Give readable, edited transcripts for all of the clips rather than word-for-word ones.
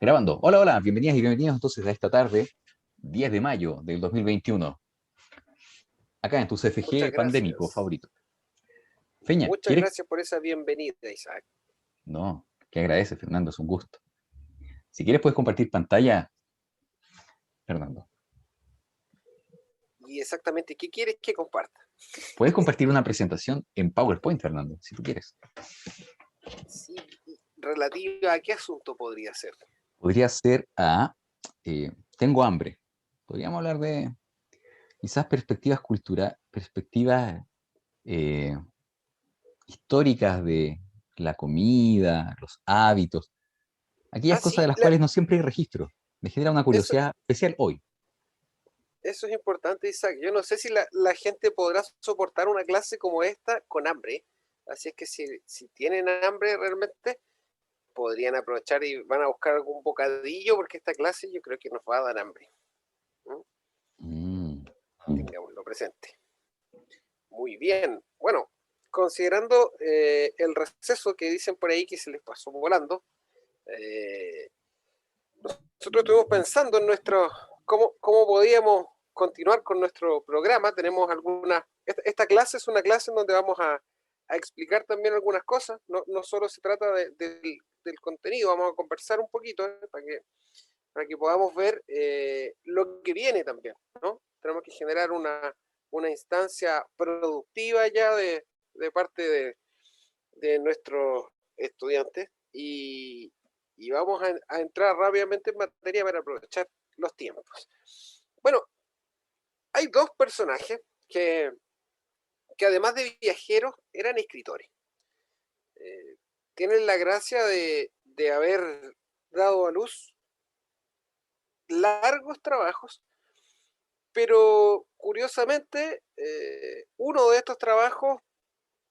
Grabando. Hola, hola, bienvenidas y bienvenidos entonces a esta tarde, 10 de mayo del 2021, acá en tu Muchas CFG pandémico gracias. favorito. Feña, Muchas ¿quieres? gracias por esa bienvenida, Isaac. No, que agradece, Fernando, es un gusto. Si quieres puedes compartir pantalla, Fernando. Y exactamente, ¿qué quieres que comparta? Puedes compartir una presentación en PowerPoint, Fernando, si tú quieres. Sí, relativa a qué asunto podría ser. Podría ser a tengo hambre. Podríamos hablar de quizás perspectivas culturales, perspectivas eh, históricas de la comida, los hábitos, aquellas Ah, cosas de sí, las cuales no siempre hay registro. Me genera una eso, curiosidad especial hoy. eso es importante, Isaac. Yo no sé si la gente podrá soportar una clase como esta con hambre. Así es que si tienen hambre realmente, podrían aprovechar y van a buscar algún bocadillo, porque esta clase yo creo que nos va a dar hambre. ¿Mm? Mm. Tengámoslo presente. Muy bien. Bueno, considerando el receso que dicen por ahí que se les pasó volando, eh, nosotros estuvimos pensando en cómo podíamos continuar con nuestro programa. Tenemos esta clase es una clase en donde vamos a explicar también algunas cosas. No solo se trata del contenido, vamos a conversar un poquito para que podamos ver lo que viene también, ¿no? Tenemos que generar una instancia productiva ya de parte de nuestros estudiantes y vamos a entrar rápidamente en materia para aprovechar los tiempos. Bueno, hay dos personajes que además de viajeros eran escritores. Eh, Tienen la gracia de haber dado a luz largos trabajos, pero curiosamente uno de estos trabajos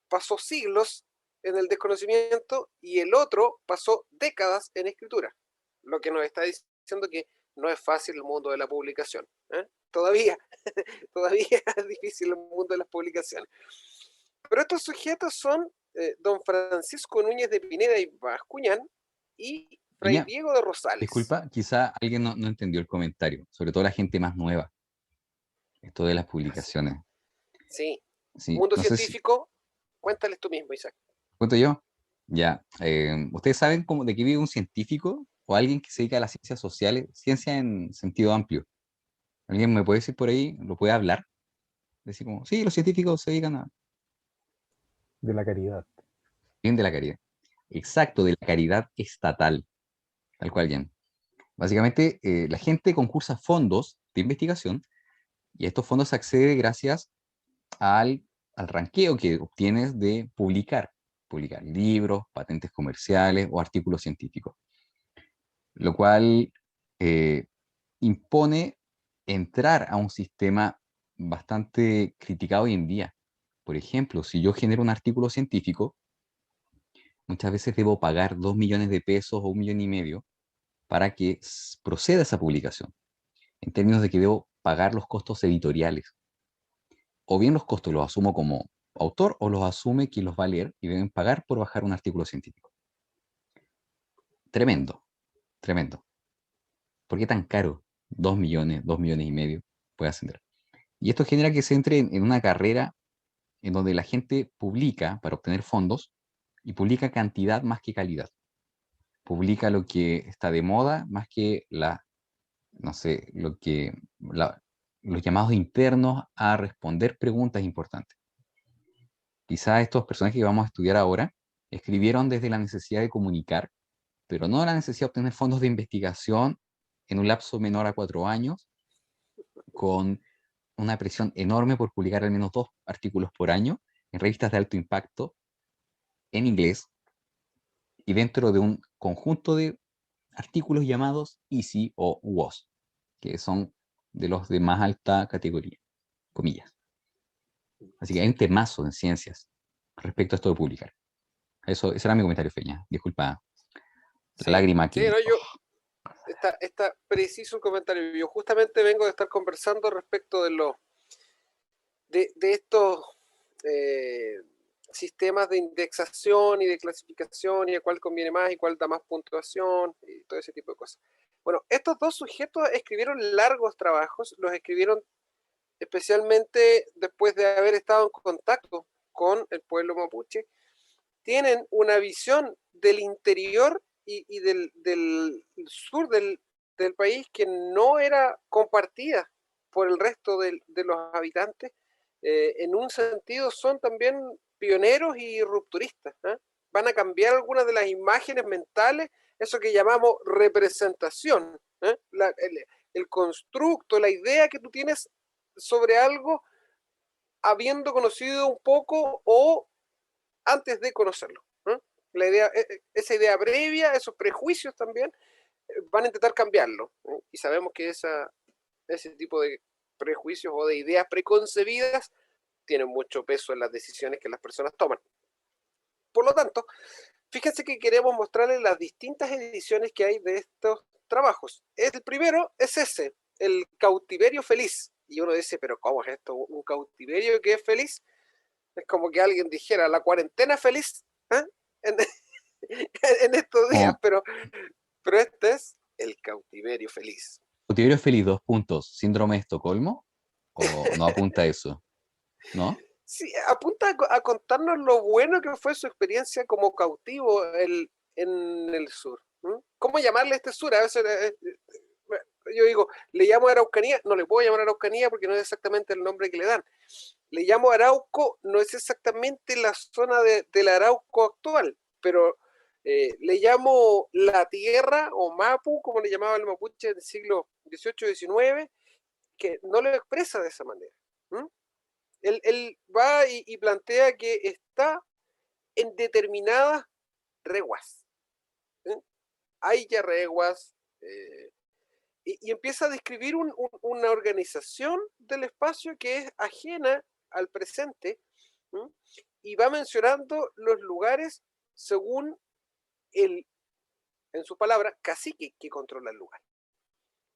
pasó siglos en el desconocimiento y el otro pasó décadas en escritura, lo que nos está diciendo que no es fácil el mundo de la publicación. ¿Eh? Todavía, todavía es difícil el mundo de las publicaciones. Pero estos sujetos son don Francisco Núñez de Pineda y Bascuñán y Fray Peña, Diego de Rosales. disculpa, quizá alguien no entendió el comentario, sobre todo la gente más nueva, esto de las Así. publicaciones. Sí. Sí, Mundo no sé si, científico, cuéntales tú mismo, Isaac. ¿cuento yo? Ya, ¿ustedes saben cómo, de qué vive un científico o alguien que se dedica a las ciencias sociales, ciencia en sentido amplio? ¿Alguien me puede decir por ahí, lo puede hablar? Decir como, sí, los científicos se dedican a De la caridad. bien de la caridad. Exacto, de la caridad estatal, tal cual, bien. Básicamente, la gente concursa fondos de investigación y a estos fondos se accede gracias al ranqueo que obtienes de publicar libros, patentes comerciales o artículos científicos, lo cual eh, impone entrar a un sistema bastante criticado hoy en día. Por ejemplo, si yo genero un artículo científico, muchas veces debo pagar 2 millones de pesos o 1,5 millones para que proceda esa publicación, en términos de que debo pagar los costos editoriales. O bien los costos los asumo como autor o los asume quien los va a leer y deben pagar por bajar un artículo científico. Tremendo, tremendo. ¿Por qué tan caro? 2 millones, 2,5 millones puede ascender. Y esto genera que se entre en una carrera en donde la gente publica para obtener fondos y publica cantidad más que calidad. Publica lo que está de moda más que no sé, los llamados internos a responder preguntas importantes. Quizá estos personajes que vamos a estudiar ahora escribieron desde la necesidad de comunicar, pero no la necesidad de obtener fondos de investigación en un lapso menor a 4 años, con una presión enorme por publicar al menos 2 artículos por año en revistas de alto impacto en inglés y dentro de un conjunto de artículos llamados EASY o WOS, que son de los de más alta categoría, comillas. Así que hay un temazo en ciencias respecto a esto de publicar. Ese era mi comentario, Feña. Disculpa la Sí, lágrima sí, que... no, está preciso el comentario. Yo justamente vengo de estar conversando respecto de estos eh, sistemas de indexación y de clasificación y a cuál conviene más y cuál da más puntuación y todo ese tipo de cosas. Bueno, estos dos sujetos escribieron largos trabajos, los escribieron especialmente después de haber estado en contacto con el pueblo mapuche. Tienen una visión del interior y del sur del país que no era compartida por el resto de los habitantes. En un sentido son también pioneros y rupturistas, ¿eh? Van a cambiar algunas de las imágenes mentales, eso que llamamos representación, ¿eh? El constructo, la idea que tú tienes sobre algo habiendo conocido un poco o antes de conocerlo, ¿eh? La idea, esa idea previa, esos prejuicios también, van a intentar cambiarlo, ¿eh? Y sabemos que ese tipo de prejuicios o de ideas preconcebidas tienen mucho peso en las decisiones que las personas toman. Por lo tanto, fíjense que queremos mostrarles las distintas ediciones que hay de estos trabajos. El primero es ese, el cautiverio feliz. Y uno dice, pero ¿cómo es esto? ¿Un cautiverio que es feliz? Es como que alguien dijera, la cuarentena feliz, ¿eh? en, en estos días, Como pero este es el cautiverio feliz. Cautiverio Feliz, 2 puntos. ¿Síndrome de Estocolmo? ¿O no apunta a eso? ¿No? Sí, apunta a contarnos lo bueno que fue su experiencia como cautivo en el sur. ¿Mm? ¿Cómo llamarle a este sur? A veces yo digo, ¿le llamo Araucanía? No le puedo llamar Araucanía porque no es exactamente el nombre que le dan. Le llamo Arauco, no es exactamente la zona del Arauco actual, pero le llamo la tierra o Mapu, como le llamaba el mapuche del siglo XVIII-XIX, que no lo expresa de esa manera. ¿Mm? Él va y plantea que está en determinadas reguas. ¿Eh? Hay ya reguas, y empieza a describir una organización del espacio que es ajena al presente, ¿m? Y va mencionando los lugares según el, en su palabra, cacique que controla el lugar.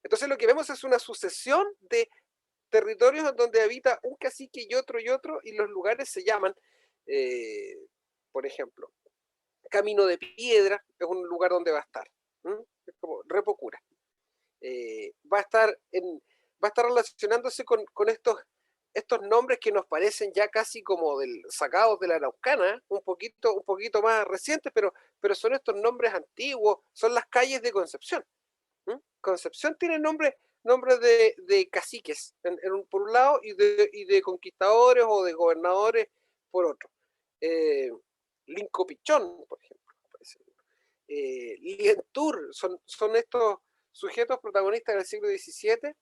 Entonces lo que vemos es una sucesión de territorios en donde habita un cacique y otro, y los lugares se llaman, eh, por ejemplo, Camino de Piedra, es un lugar donde va a estar, es como Repocura. Va a estar va a estar relacionándose con estos nombres que nos parecen ya casi como sacados de la Araucana, un poquito más recientes, pero son estos nombres antiguos, son las calles de Concepción. Concepción tiene nombres de caciques por un lado y de conquistadores o de gobernadores por otro. Lincopichón, por ejemplo. Lientur, son estos sujetos protagonistas del siglo XVII,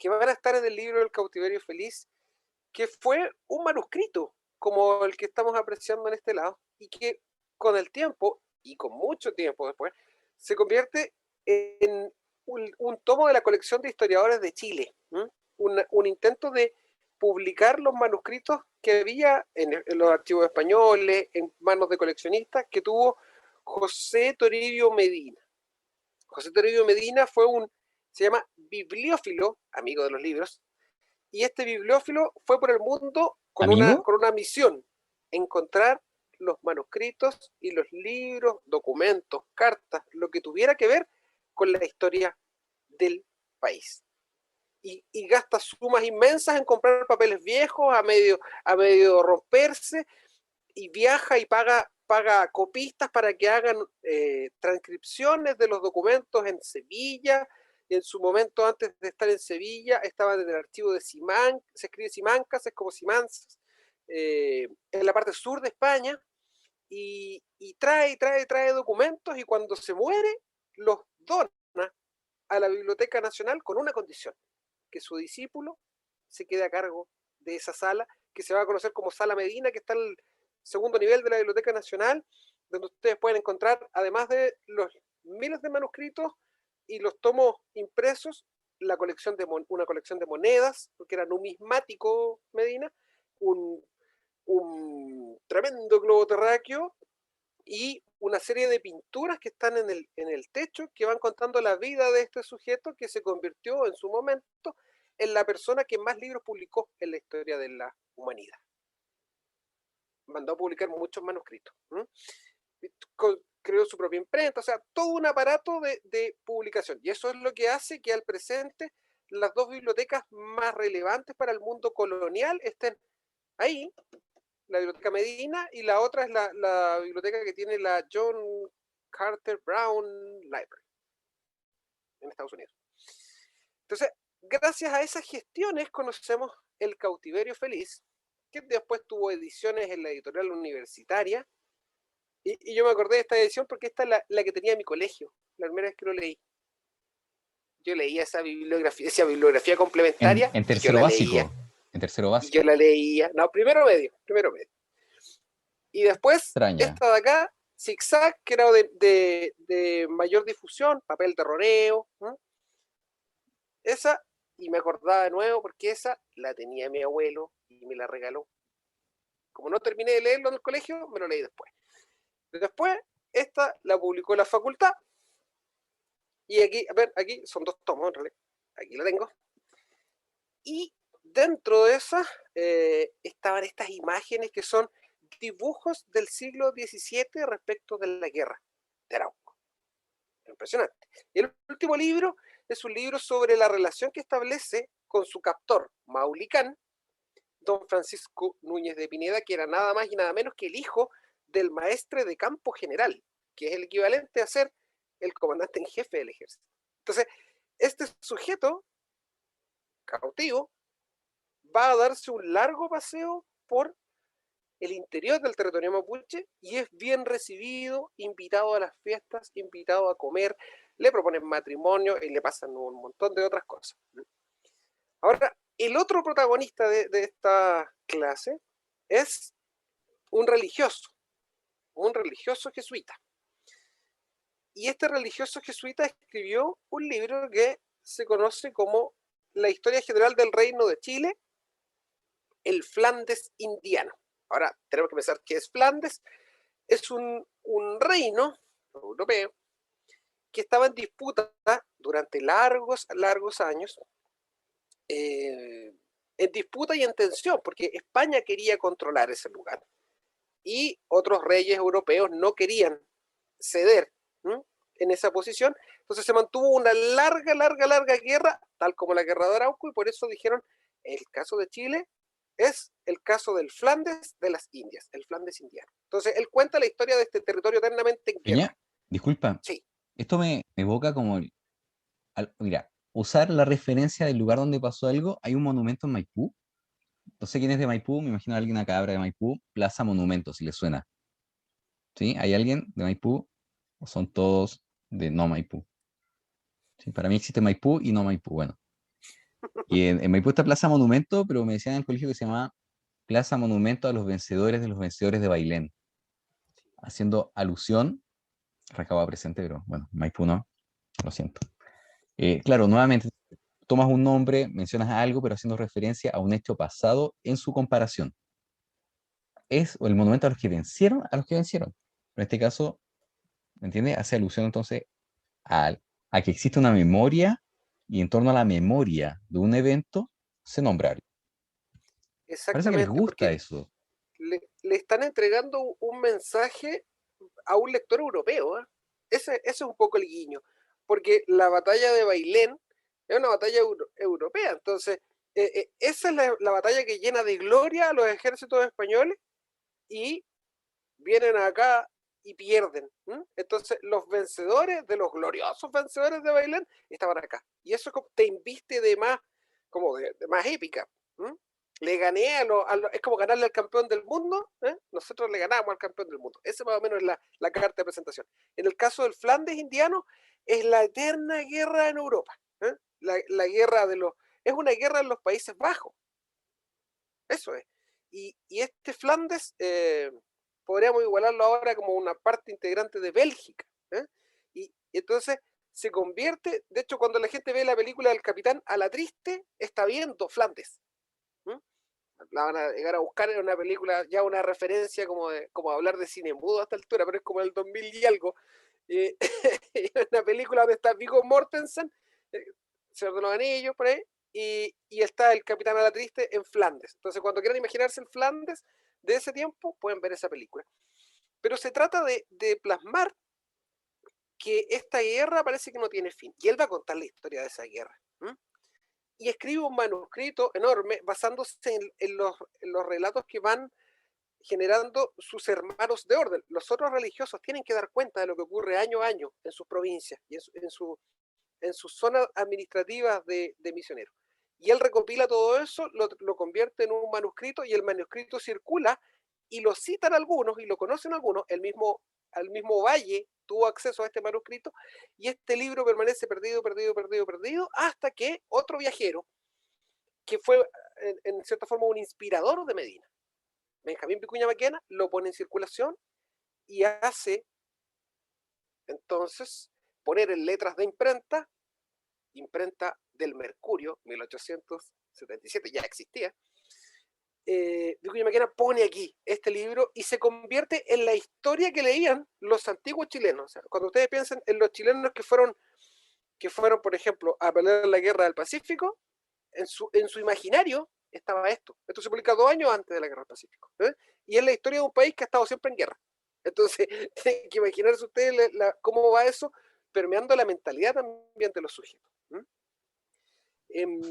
que van a estar en el libro El cautiverio feliz, que fue un manuscrito como el que estamos apreciando en este lado, y que con el tiempo, y con mucho tiempo después, se convierte en un tomo de la colección de historiadores de Chile, un intento de publicar los manuscritos que había en los archivos españoles, en manos de coleccionistas, que tuvo José Toribio Medina. José Toribio Medina se llama bibliófilo, amigo de los libros, y este bibliófilo fue por el mundo ¿Amigo? con una misión: encontrar los manuscritos y los libros, documentos, cartas, lo que tuviera que ver con la historia del país. Y gasta sumas inmensas en comprar papeles viejos a medio romperse, y viaja y paga copistas para que hagan transcripciones de los documentos en Sevilla. Y en su momento, antes de estar en Sevilla, estaba en el archivo de Simán, se escribe Simancas, es como Simanzas, en la parte sur de España, y trae documentos, y cuando se muere, los dona a la Biblioteca Nacional con una condición: que su discípulo se quede a cargo de esa sala, que se va a conocer como Sala Medina, que está al segundo nivel de la Biblioteca Nacional, donde ustedes pueden encontrar, además de los miles de manuscritos y los tomos impresos, una colección de monedas, porque era numismático Medina, un tremendo globo terráqueo y una serie de pinturas que están en el techo, que van contando la vida de este sujeto que se convirtió en su momento en la persona que más libros publicó en la historia de la humanidad. mandó a publicar muchos manuscritos. Creó su propia imprenta, o sea, todo un aparato de publicación. Y eso es lo que hace que al presente las dos bibliotecas más relevantes para el mundo colonial estén ahí, la Biblioteca Medina, y la otra es la biblioteca que tiene la John Carter Brown Library en Estados Unidos. Entonces, gracias a esas gestiones conocemos El Cautiverio Feliz, que después tuvo ediciones en la editorial universitaria, y yo me acordé de esta edición porque esta es la que tenía en mi colegio, la primera vez que lo leí. Yo leía esa bibliografía complementaria En y yo tercero la básico. leía. En tercero Y básico. yo la leía. No, primero medio. Y después, Extraña. esta de acá, Zigzag, que era de mayor difusión, papel de roneo. ¿No? Esa, y me acordaba de nuevo porque esa la tenía mi abuelo y me la regaló. Como no terminé de leerlo en el colegio, me lo leí después. Después, esta la publicó la facultad. Y aquí, a ver, aquí son 2 tomos en realidad. Aquí la tengo. Y dentro de esas estaban estas imágenes que son dibujos del siglo XVII respecto de la guerra de Arauco. Impresionante. Y el último libro es un libro sobre la relación que establece con su captor, Maulicán, don Francisco Núñez de Pineda, que era nada más y nada menos que el hijo del maestre de campo general, que es el equivalente a ser el comandante en jefe del ejército. Entonces, este sujeto cautivo va a darse un largo paseo por el interior del territorio mapuche y es bien recibido, invitado a las fiestas, invitado a comer, le proponen matrimonio y le pasan un montón de otras cosas. Ahora, el otro protagonista de esta clase es un religioso jesuita. Y este religioso jesuita escribió un libro que se conoce como La Historia General del Reino de Chile, el Flandes indiano. Ahora, tenemos que pensar qué es Flandes. Es un reino europeo que estaba en disputa durante largos años, en disputa y en tensión, porque España quería controlar ese lugar y otros reyes europeos no querían ceder en esa posición. Entonces se mantuvo una larga guerra, tal como la guerra de Arauco, y por eso dijeron, el caso de Chile es el caso del Flandes de las Indias, el Flandes indiano. Entonces él cuenta la historia de este territorio eternamente en guerra. Peña, disculpa, Sí, esto me evoca como, mira, usar la referencia del lugar donde pasó algo. Hay un monumento en Maipú, no sé quién es de Maipú, me imagino a alguien acá de Maipú, Plaza Monumento, si le suena. ¿Sí? ¿Hay alguien de Maipú? ¿O son todos de no Maipú? ¿Sí? Para mí existe Maipú y no Maipú, bueno. Y en Maipú está Plaza Monumento, pero me decían en el colegio que se llama Plaza Monumento a los vencedores de Bailén, haciendo alusión, Rancagua presente, pero bueno, Maipú no, lo siento. Claro, nuevamente, tomas un nombre, mencionas algo, pero haciendo referencia a un hecho pasado en su comparación. Es el monumento a los que vencieron, Pero en este caso, ¿me entiendes? Hace alusión entonces a que existe una memoria y en torno a la memoria de un evento se nombra algo. Parece que les exactamente, gusta porque eso. le están entregando un mensaje a un lector europeo. Ese es un poco el guiño, porque la batalla de Bailén es una batalla europea, entonces esa es la batalla que llena de gloria a los ejércitos españoles y vienen acá y pierden. Entonces los vencedores, de los gloriosos vencedores de Bailén, estaban acá. Y eso te inviste de más, como de más épica. Le gané es como ganarle al campeón del mundo, nosotros le ganamos al campeón del mundo. Esa más o menos es la carta de presentación. En el caso del Flandes indiano, es la eterna guerra en Europa. La guerra es una guerra en los Países Bajos. Eso es. Y este Flandes, podríamos igualarlo ahora como una parte integrante de Bélgica. Y entonces se convierte, de hecho, cuando la gente ve la película del Capitán a la Triste, está viendo Flandes. La van a llegar a buscar en una película, ya una referencia como hablar de cine mudo a esta altura, pero es como el 2000 y algo. Una película donde está Viggo Mortensen, Señor de los Anillos, por ahí, y está el Capitán a la Triste en Flandes. Entonces, cuando quieran imaginarse el Flandes, de ese tiempo, pueden ver esa película. Pero se trata de plasmar que esta guerra parece que no tiene fin. Y él va a contar la historia de esa guerra. Y escribe un manuscrito enorme basándose en los relatos que van generando sus hermanos de orden. Los otros religiosos tienen que dar cuenta de lo que ocurre año a año en sus provincias y en sus zonas administrativas de misioneros. Y él recopila todo eso, lo convierte en un manuscrito y el manuscrito circula y lo citan algunos y lo conocen algunos. El mismo Valle tuvo acceso a este manuscrito y este libro permanece perdido hasta que otro viajero, que fue en cierta forma un inspirador de Medina, Benjamín Vicuña Maquena, lo pone en circulación y hace entonces poner en letras de imprenta del Mercurio, 1877, ya existía. Vicuña Maquena pone aquí este libro y se convierte en la historia que leían los antiguos chilenos. O sea, cuando ustedes piensen en los chilenos que fueron, por ejemplo, a pelear la guerra del Pacífico, en su imaginario estaba esto. Esto se publica 2 años antes de la guerra del Pacífico. Y es la historia de un país que ha estado siempre en guerra. Entonces, tienen que imaginarse ustedes cómo va eso permeando la mentalidad también de los sujetos.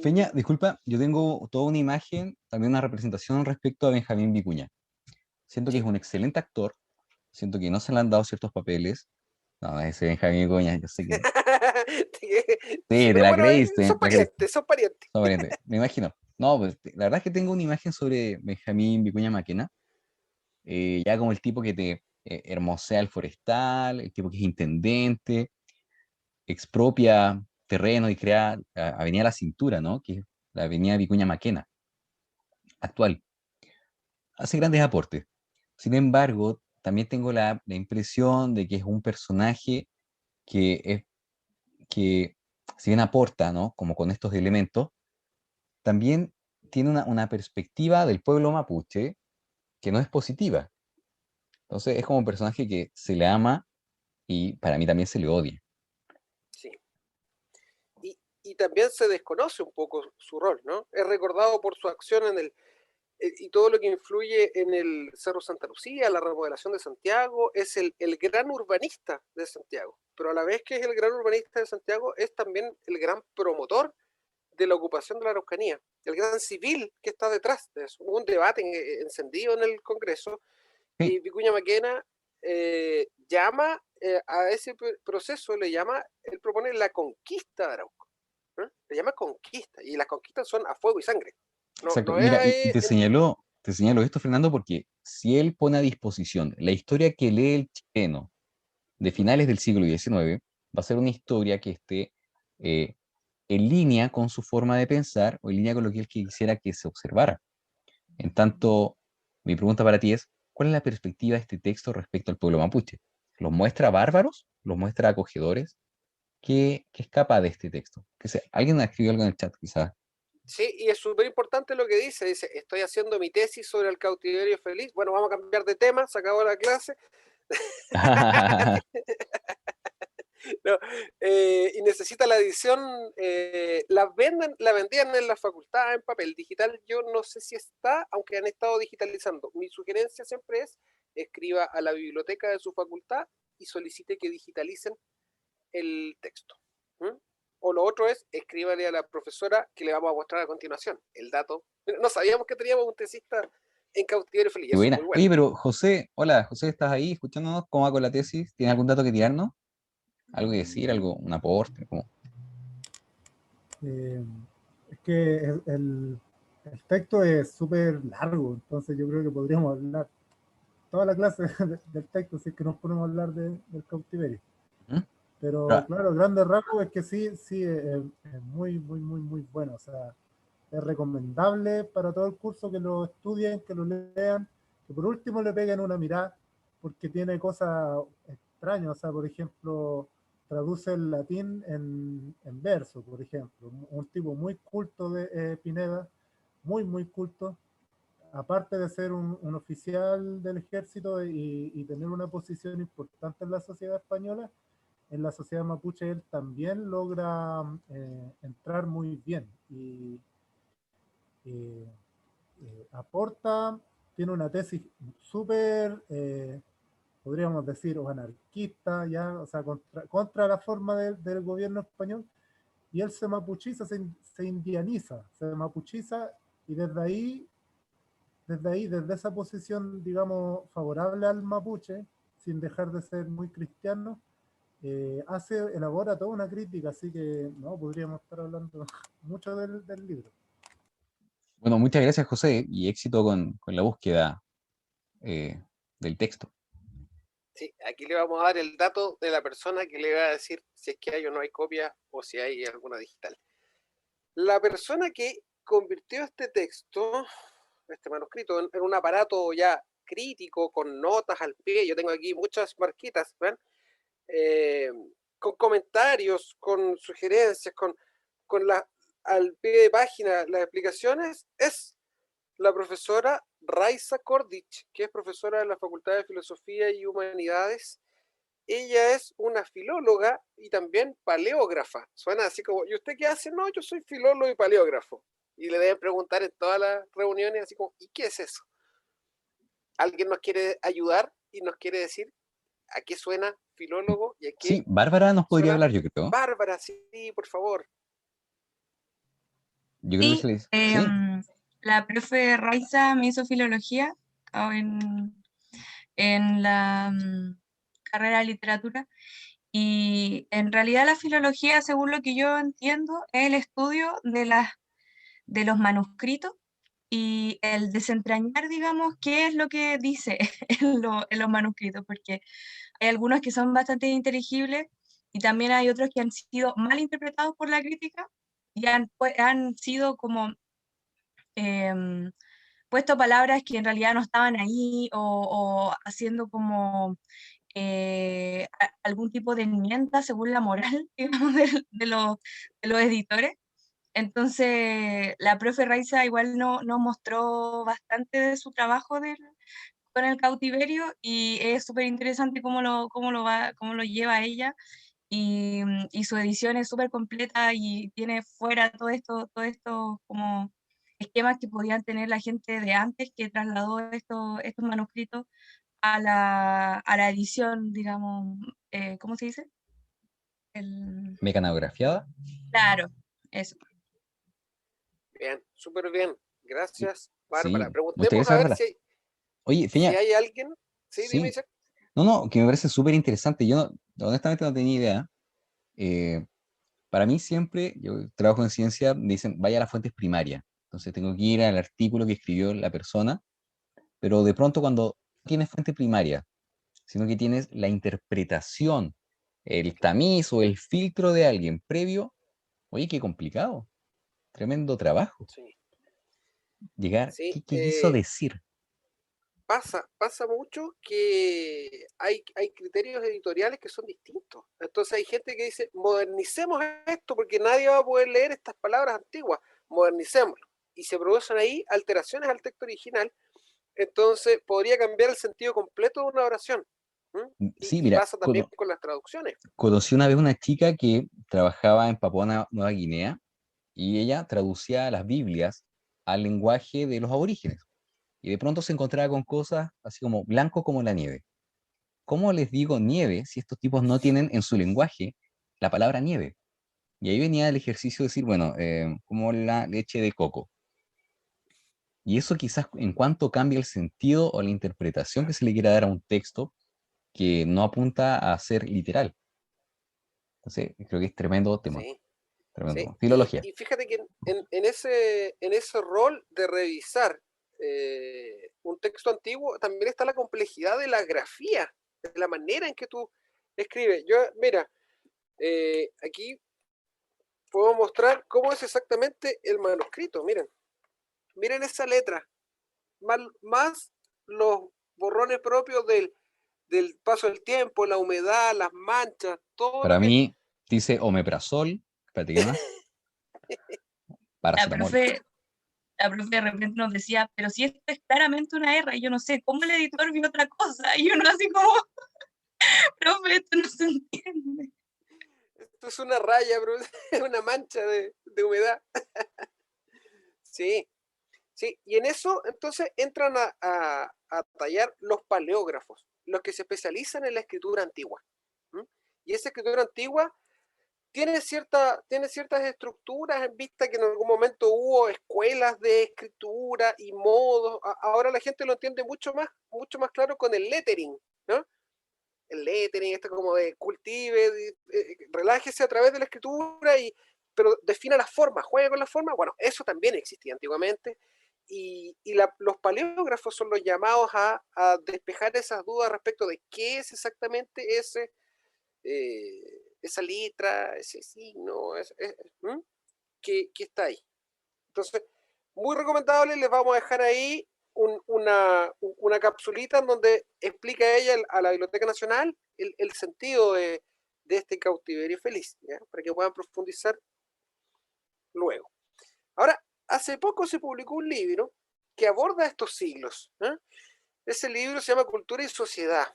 Feña, disculpa, yo tengo toda una imagen, también una representación respecto a Benjamín Vicuña. Siento que es Sí. un excelente actor, siento que no se le han dado ciertos papeles. No, ese Benjamín Vicuña, yo sé que... Sí, Sí, te pero la bueno, creíste, son te la creíste, parientes, son parientes. no, valiente, me imagino. No, pues la verdad es que tengo una imagen sobre Benjamín Vicuña Maquena, ya como el tipo que te hermosea el forestal, el tipo que es intendente, expropia terreno y crea Avenida La Cintura, ¿no? Que es la Avenida Vicuña Maquena actual. Hace grandes aportes. Sin embargo, también tengo la impresión de que es un personaje que, es, que si bien aporta, ¿no? Como con estos elementos, también tiene una perspectiva del pueblo mapuche que no es positiva. Entonces es como un personaje que se le ama y para mí también se le odia. Sí. Y también se desconoce un poco su rol, ¿no? Es recordado por su acción y todo lo que influye en el Cerro Santa Lucía, la remodelación de Santiago, es el gran urbanista de Santiago, pero a la vez que es el gran urbanista de Santiago, es también el gran promotor de la ocupación de la Araucanía, el gran civil que está detrás de eso. Hubo un debate encendido en el Congreso Sí, y Vicuña Maquena llama a ese proceso, él propone la conquista de Arauco, ¿eh? Le llama conquista, y las conquistas son a fuego y sangre. No, exacto. no es Mira, y ahí te señalo esto, Fernando, porque si él pone a disposición la historia que lee el chileno de finales del siglo XIX, va a ser una historia que esté eh, en línea con su forma de pensar o en línea con lo que él quisiera que se observara. En tanto, mi pregunta para ti es, ¿cuál es la perspectiva de este texto respecto al pueblo mapuche? ¿Los muestra bárbaros? ¿Los muestra acogedores? ¿Qué escapa de este texto? Alguien escribió algo en el chat, quizás. Sí, y es súper importante lo que dice, estoy haciendo mi tesis sobre el cautiverio feliz. Bueno, vamos a cambiar de tema, se acabó la clase. No, y necesita la edición, la vendían en la facultad en papel digital. Yo no sé si está, aunque han estado digitalizando. Mi sugerencia siempre es, escriba a la biblioteca de su facultad y solicite que digitalicen el texto. ¿Mm? O lo otro es, escríbale a la profesora que le vamos a mostrar a continuación el dato. No sabíamos que teníamos un tesista en cautiverio feliz, Qué eso es muy buena. bueno. Oye, pero José, hola, José, ¿estás ahí escuchándonos? ¿Cómo va con la tesis? ¿Tienes algún dato que tirarnos? ¿Algo que decir? ¿Algo, un aporte? ¿Cómo? Eh, es que el texto es súper largo, entonces yo creo que podríamos hablar toda la clase del texto si es que nos ponemos a hablar del cautiverio. ¿Mm? Pero Ah, claro, el grande rasgo es que sí, es muy, muy, muy, muy bueno. O sea, es recomendable para todo el curso que lo estudien, que lo lean, que por último le peguen una mirada, porque tiene cosas extrañas. O sea, por ejemplo, traduce el latín en verso, por ejemplo. Un tipo muy culto de Pineda, muy, muy culto. Aparte de ser un oficial del ejército y tener una posición importante en la sociedad española, en la sociedad mapuche él también logra entrar muy bien y aporta tiene una tesis súper, podríamos decir, o anarquista, ya, o sea, contra la forma del gobierno español, y él se mapuchiza, se indianiza, se mapuchiza, y desde esa posición, digamos, favorable al mapuche, sin dejar de ser muy cristiano, elabora toda una crítica, así que no, podríamos estar hablando mucho del libro. Bueno, muchas gracias, José, y éxito con la búsqueda del texto. Sí, aquí le vamos a dar el dato de la persona que le va a decir si es que hay o no hay copia o si hay alguna digital. La persona que convirtió este texto, este manuscrito, en un aparato ya crítico, con notas al pie, yo tengo aquí muchas marquitas, ¿ven? Con comentarios, con sugerencias, con al pie de página las explicaciones, es la profesora Raiza Kordich, que es profesora de la Facultad de Filosofía y Humanidades. Ella es una filóloga y también paleógrafa. Suena así como, ¿y usted qué hace? No, yo soy filólogo y paleógrafo. Y le deben preguntar en todas las reuniones así como, ¿y qué es eso? Alguien nos quiere ayudar y nos quiere decir a qué suena filólogo y a qué Sí, Bárbara nos podría suena hablar, yo creo. Bárbara. Sí, por favor. Yo creo que se Sí, les... Sí, la profe Raiza me hizo filología en la carrera de literatura, y en realidad la filología, según lo que yo entiendo, es el estudio de los manuscritos y el desentrañar, digamos, qué es lo que dice en los manuscritos, porque hay algunos que son bastante inteligibles y también hay otros que han sido mal interpretados por la crítica y han sido como em, puesto palabras que en realidad no estaban ahí, o haciendo como algún tipo de enmienda según la moral, digamos, de los editores. Entonces, la profe Raiza igual no mostró bastante de su trabajo con el cautiverio, y es súper interesante cómo lo lleva ella, y su edición es súper completa y tiene fuera todo esto como esquemas que podían tener la gente de antes que trasladó estos manuscritos a la edición, digamos, ¿cómo se dice? mecanografiada. Claro, eso. Bien, súper bien. Gracias, Bárbara. Sí, muchas Preguntemos gracias, a ver Bárbara. Oye, si Feña, hay alguien. Sí, dime, sí. Isaac. No, no, que me parece súper interesante. Yo honestamente no tenía idea. Eh, para mí siempre, yo trabajo en ciencia, dicen, vaya a las fuentes primarias. Entonces tengo que ir al artículo que escribió la persona, pero de pronto cuando no tienes fuente primaria, sino que tienes la interpretación, el tamiz o el filtro de alguien previo, oye, qué complicado, tremendo trabajo. Sí, Llegar, sí. ¿qué quiso decir? Pasa mucho que hay criterios editoriales que son distintos. Entonces hay gente que dice, modernicemos esto porque nadie va a poder leer estas palabras antiguas, modernicémoslo. Y se producen ahí alteraciones al texto original, entonces podría cambiar el sentido completo de una oración. ¿Mm? Sí, Y mira, pasa también con las traducciones. conocí una vez una chica que trabajaba en Papua Nueva Guinea y ella traducía las Biblias al lenguaje de los aborígenes. Y de pronto se encontraba con cosas así como blanco como la nieve. ¿Cómo les digo nieve si estos tipos no tienen en su lenguaje la palabra nieve? Y ahí venía el ejercicio de decir, bueno, como la leche de coco. Y eso quizás en cuanto cambia el sentido o la interpretación que se le quiera dar a un texto que no apunta a ser literal. Entonces, creo que es tremendo tema, Sí, tremendo sí. tema. Filología. Y fíjate que en ese rol de revisar un texto antiguo también está la complejidad de la grafía, de la manera en que tú escribes. Yo, mira, aquí puedo mostrar cómo es exactamente el manuscrito. Miren esa letra, más los borrones propios del paso del tiempo, la humedad, las manchas, todo lo Para que... mí, dice omeprazol, espérate, ¿qué más? La Paracetamol. profe, la profe de repente nos decía, pero si esto es claramente una R, y yo no sé, ¿cómo el editor vio otra cosa? Y uno así como, profe, esto no se entiende. Esto es una raya, bro, es una mancha de humedad. Sí, ¿sí? Y en eso entonces entran a tallar los paleógrafos, los que se especializan en la escritura antigua. ¿M? Y esa escritura antigua tiene ciertas estructuras en vista que en algún momento hubo escuelas de escritura y modos. Ahora la gente lo entiende mucho más claro con el lettering, ¿no? El lettering, esto como de cultive, relájese a través de la escritura, pero defina las formas, juegue con las formas. Bueno, eso también existía antiguamente. Los paleógrafos son los llamados a despejar esas dudas respecto de qué es exactamente esa letra, ese signo, que está ahí. Entonces, muy recomendable, les vamos a dejar ahí una capsulita en donde explica ella a la Biblioteca Nacional el sentido de este cautiverio feliz, ¿ya? Para que puedan profundizar luego. Ahora, hace poco se publicó un libro que aborda estos siglos. Ese libro se llama Cultura y Sociedad.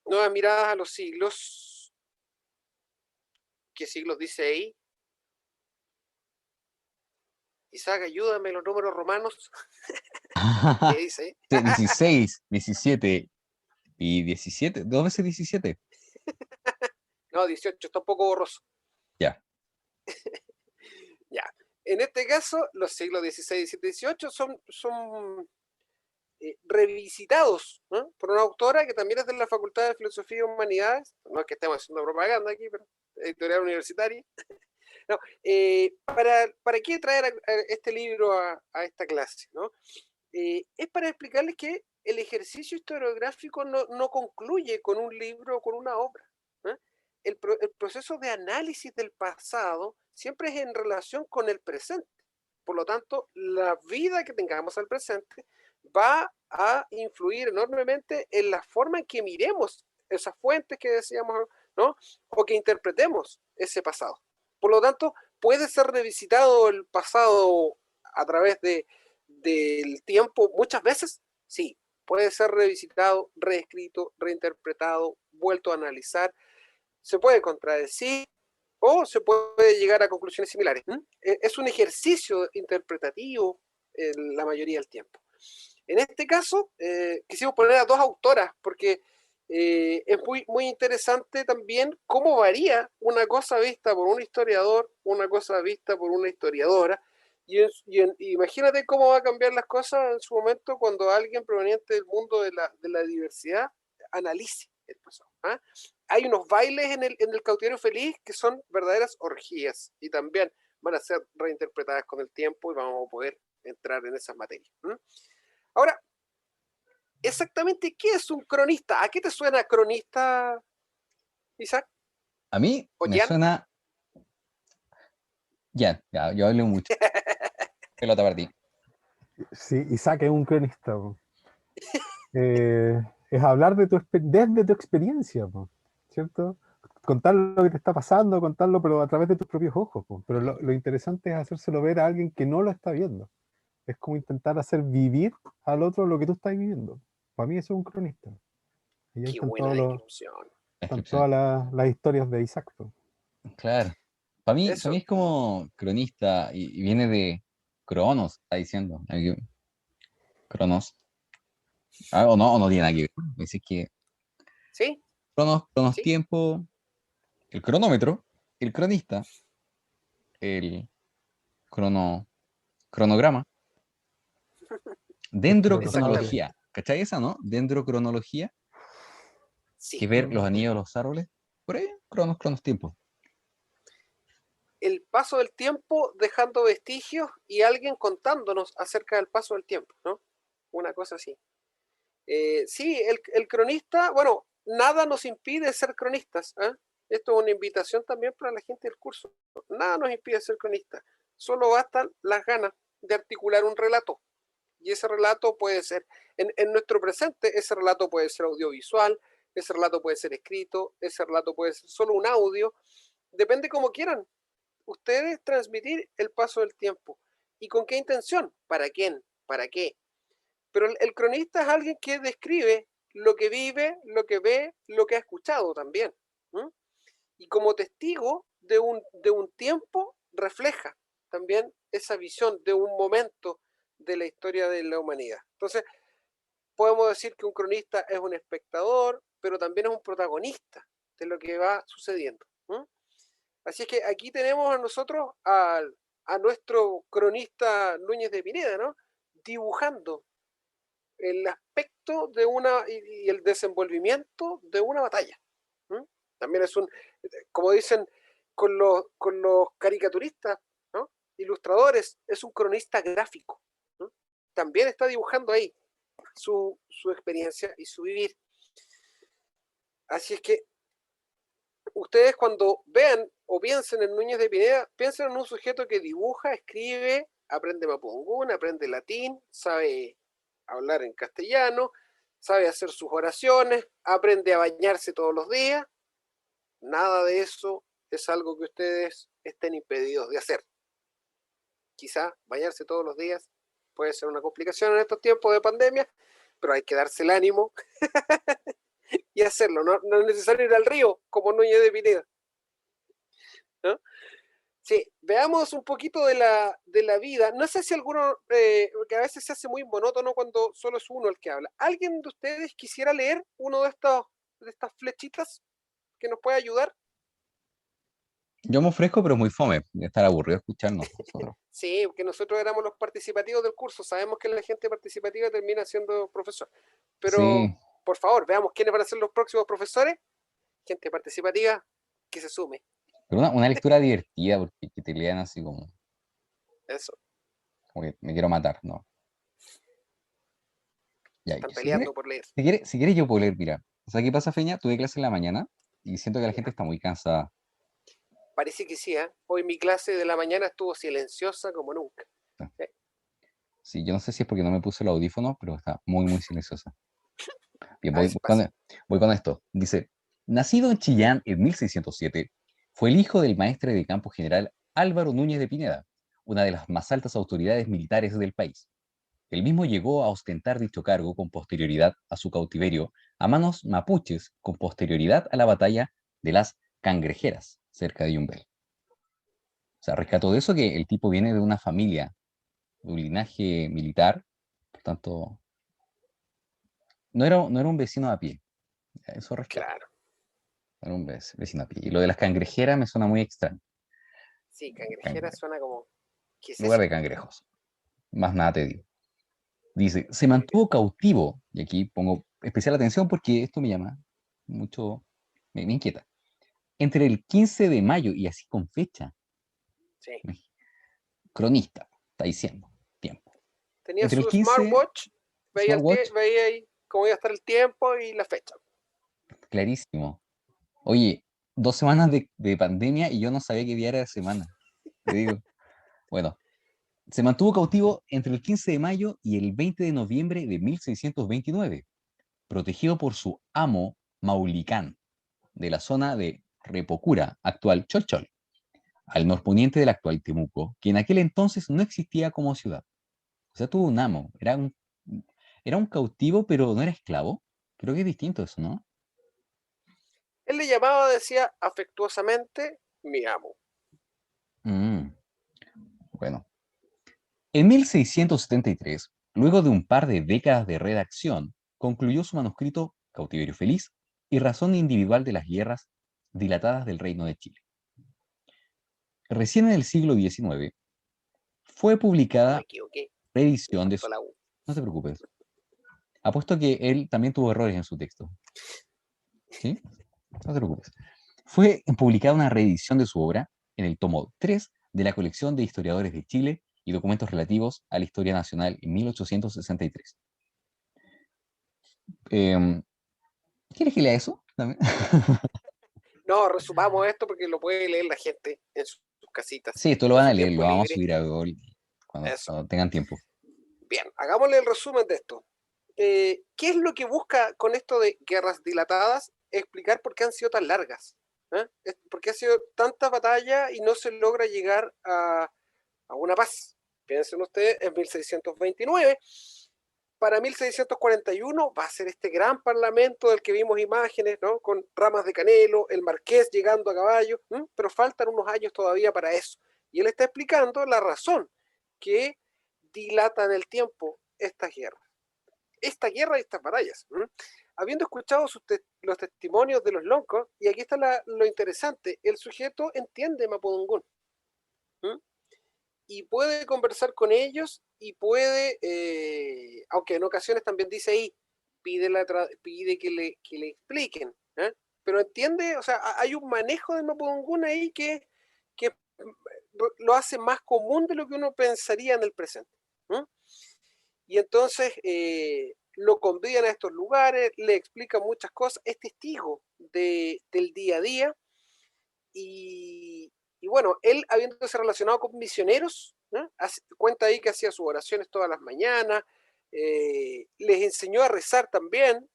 Nuevas miradas a los siglos. ¿Qué siglos dice ahí? Isaac, ayúdame, los números romanos. ¿Qué dice ahí? 16, 17 y 17. ¿Dos veces 17? No, 18, está un poco borroso. Ya. Ya. En este caso, los siglos XVI, XVII, XVIII son revisitados, ¿no? Por una autora que también es de la Facultad de Filosofía y Humanidades. No es que estemos haciendo propaganda aquí, pero editorial universitaria. No, ¿para qué traer este libro a esta clase, ¿no? Es para explicarles que el ejercicio historiográfico no concluye con un libro o con una obra. El proceso de análisis del pasado siempre es en relación con el presente. Por lo tanto, la vida que tengamos al presente va a influir enormemente en la forma en que miremos esas fuentes que decíamos, ¿no? O que interpretemos ese pasado. Por lo tanto, puede ser revisitado el pasado a través del tiempo muchas veces, sí. Puede ser revisitado, reescrito, reinterpretado, vuelto a analizar. Se puede contradecir o se puede llegar a conclusiones similares. Es un ejercicio interpretativo la mayoría del tiempo. En este caso, quisimos poner a dos autoras porque es muy interesante también cómo varía una cosa vista por un historiador, una cosa vista por una historiadora. Y imagínate cómo va a cambiar las cosas en su momento cuando alguien proveniente del mundo de la diversidad analice el pasado. Hay unos bailes en el cautiverio feliz que son verdaderas orgías y también van a ser reinterpretadas con el tiempo y vamos a poder entrar en esas materias. Ahora, exactamente, ¿qué es un cronista? ¿A qué te suena cronista, Isaac? A mí ¿O me Jan? suena. Ya, yo hablo mucho. Pelota para ti. Sí, Isaac es un cronista. Po. Es hablar desde tu experiencia, po, ¿cierto? Contar lo que te está pasando, contarlo, pero a través de tus propios ojos. Po. Pero lo interesante es hacérselo ver a alguien que no lo está viendo. Es como intentar hacer vivir al otro lo que tú estás viviendo. Para mí eso es un cronista. Y ahí Qué buena descripción. están todas las historias de Isaac. Po. Claro. Para mí Eso. es como cronista y viene de Cronos, está diciendo. Cronos. O no tiene nada que ver. Me dice que ¿Sí? Cronos ¿Sí? tiempo, el cronómetro, el cronista, el cronograma, dendrocronología. ¿Cachai esa, no? Dendrocronología, Sí. que ver los anillos de los árboles. Por ahí, Cronos tiempo. El paso del tiempo dejando vestigios y alguien contándonos acerca del paso del tiempo, ¿no? Una cosa así. Sí, el cronista, bueno, nada nos impide ser cronistas. Esto es una invitación también para la gente del curso. Nada nos impide ser cronistas. Solo bastan las ganas de articular un relato. Y ese relato puede ser, en nuestro presente, ese relato puede ser audiovisual, ese relato puede ser escrito, ese relato puede ser solo un audio. Depende como quieran ustedes transmitir el paso del tiempo. ¿Y con qué intención? ¿Para quién? ¿Para qué? Pero el cronista es alguien que describe lo que vive, lo que ve, lo que ha escuchado también. Y como testigo de un tiempo, refleja también esa visión de un momento, de la historia de la humanidad. Entonces, podemos decir que un cronista es un espectador, pero también es un protagonista de lo que va sucediendo. Así es que aquí tenemos a nosotros a nuestro cronista Núñez de Pineda, ¿no? Dibujando el aspecto de y el desenvolvimiento de una batalla. También es como dicen con los caricaturistas, ¿no? Ilustradores, es un cronista gráfico. También está dibujando ahí su experiencia y su vivir. Así es que ustedes cuando vean o piensen en Núñez de Pineda, piensen en un sujeto que dibuja, escribe, aprende mapudungún, aprende latín, sabe hablar en castellano, sabe hacer sus oraciones, aprende a bañarse todos los días. Nada de eso es algo que ustedes estén impedidos de hacer. Quizá bañarse todos los días puede ser una complicación en estos tiempos de pandemia, pero hay que darse el ánimo y hacerlo. No es necesario ir al río como Núñez de Pineda, ¿no? Sí, veamos un poquito de la vida. No sé si alguno, porque a veces se hace muy monótono cuando solo es uno el que habla. ¿Alguien de ustedes quisiera leer uno de estas flechitas que nos puede ayudar? Yo me ofrezco, pero es muy fome. De estar aburrido escucharnos nosotros. Sí, porque nosotros éramos los participativos del curso. Sabemos que la gente participativa termina siendo profesor. Pero, Sí, por favor, veamos quiénes van a ser los próximos profesores. Gente participativa que se sume. pero una lectura divertida, porque que te lean así como Eso. que me quiero matar, ¿no? Ya, Están si quieres, peleando por leer. si quieres yo puedo leer, mira. O sea, ¿qué pasa, Feña? Tuve clase en la mañana y siento que la gente está muy cansada. Parece que sí, ¿eh? Hoy mi clase de la mañana estuvo silenciosa como nunca. Sí, yo no sé si es porque no me puse el audífono, pero está muy, muy silenciosa. Bien, A veces pasa. voy con esto. Dice, nacido en Chillán en 1607, fue el hijo del maestre de campo general Álvaro Núñez de Pineda, una de las más altas autoridades militares del país. El mismo llegó a ostentar dicho cargo con posterioridad a su cautiverio a manos mapuches, con posterioridad a la batalla de las Cangrejeras, cerca de Yumbel. O sea, rescató de eso que el tipo viene de una familia, de un linaje militar, por tanto, no era un vecino a pie. Eso rescato. Claro. Era un vecino a pie. Y lo de las cangrejeras me suena muy extraño. Sí, cangrejera suena como... ¿Qué es Lugar eso? de cangrejos. Más nada te digo. Dice, se Muy bien. mantuvo cautivo, y aquí pongo especial atención porque esto me llama mucho, me inquieta. Entre el 15 de mayo, y así con fecha, Sí. cronista, está diciendo, tiempo. Tenía Entre el su 15, smartwatch, smartwatch, veía ahí cómo iba a estar el tiempo y la fecha. clarísimo. Oye, 2 semanas de pandemia y yo no sabía qué día era de semana. Te digo, bueno, se mantuvo cautivo entre el 15 de mayo y el 20 de noviembre de 1629, protegido por su amo Maulicán, de la zona de Repocura, actual Cholchol, al norponiente del actual Temuco, que en aquel entonces no existía como ciudad. O sea, tuvo un amo, era un cautivo, pero no era esclavo. Creo que es distinto eso, ¿no? Él le llamaba, decía afectuosamente, mi amo. Mm, bueno. En 1673, luego de un par de décadas de redacción, concluyó su manuscrito Cautiverio Feliz y Razón Individual de las Guerras Dilatadas del Reino de Chile. Recién en el siglo XIX fue No, me publicada equivoqué. Me reedición de faltó su... la U. No te preocupes. Apuesto que él también tuvo errores en su texto. ¿Sí? No te preocupes. Fue publicada una reedición de su obra en el tomo 3 de la colección de historiadores de Chile y documentos relativos a la historia nacional en 1863. ¿Quieres que lea eso? También. No, resumamos esto porque lo puede leer la gente en sus casitas, Sí, esto lo en van a su leer, tiempo lo vamos a libre. subir a Google Eso. cuando tengan tiempo. Bien, hagámosle el resumen de esto. ¿Qué es lo que busca con esto de guerras dilatadas? Explicar por qué han sido tan largas. ¿Por qué ha sido tanta batalla y no se logra llegar a una paz? Piensen ustedes, en 1629. Para 1641 va a ser este gran parlamento del que vimos imágenes, ¿no? Con ramas de canelo, el marqués llegando a caballo, pero faltan unos años todavía para eso. Y él está explicando la razón que dilata en el tiempo estas guerras. Esta guerra y estas batallas. Habiendo escuchado los testimonios de los loncos, y aquí está lo interesante, el sujeto entiende Mapudungún. Y puede conversar con ellos y puede, aunque en ocasiones también dice ahí, pide que le expliquen, pero entiende, o sea, hay un manejo del Mapudungún ahí que lo hace más común de lo que uno pensaría en el presente. Y entonces lo convidan a estos lugares, le explican muchas cosas, es testigo del día a día, y bueno, él habiéndose relacionado con misioneros, cuenta ahí que hacía sus oraciones todas las mañanas, les enseñó a rezar también,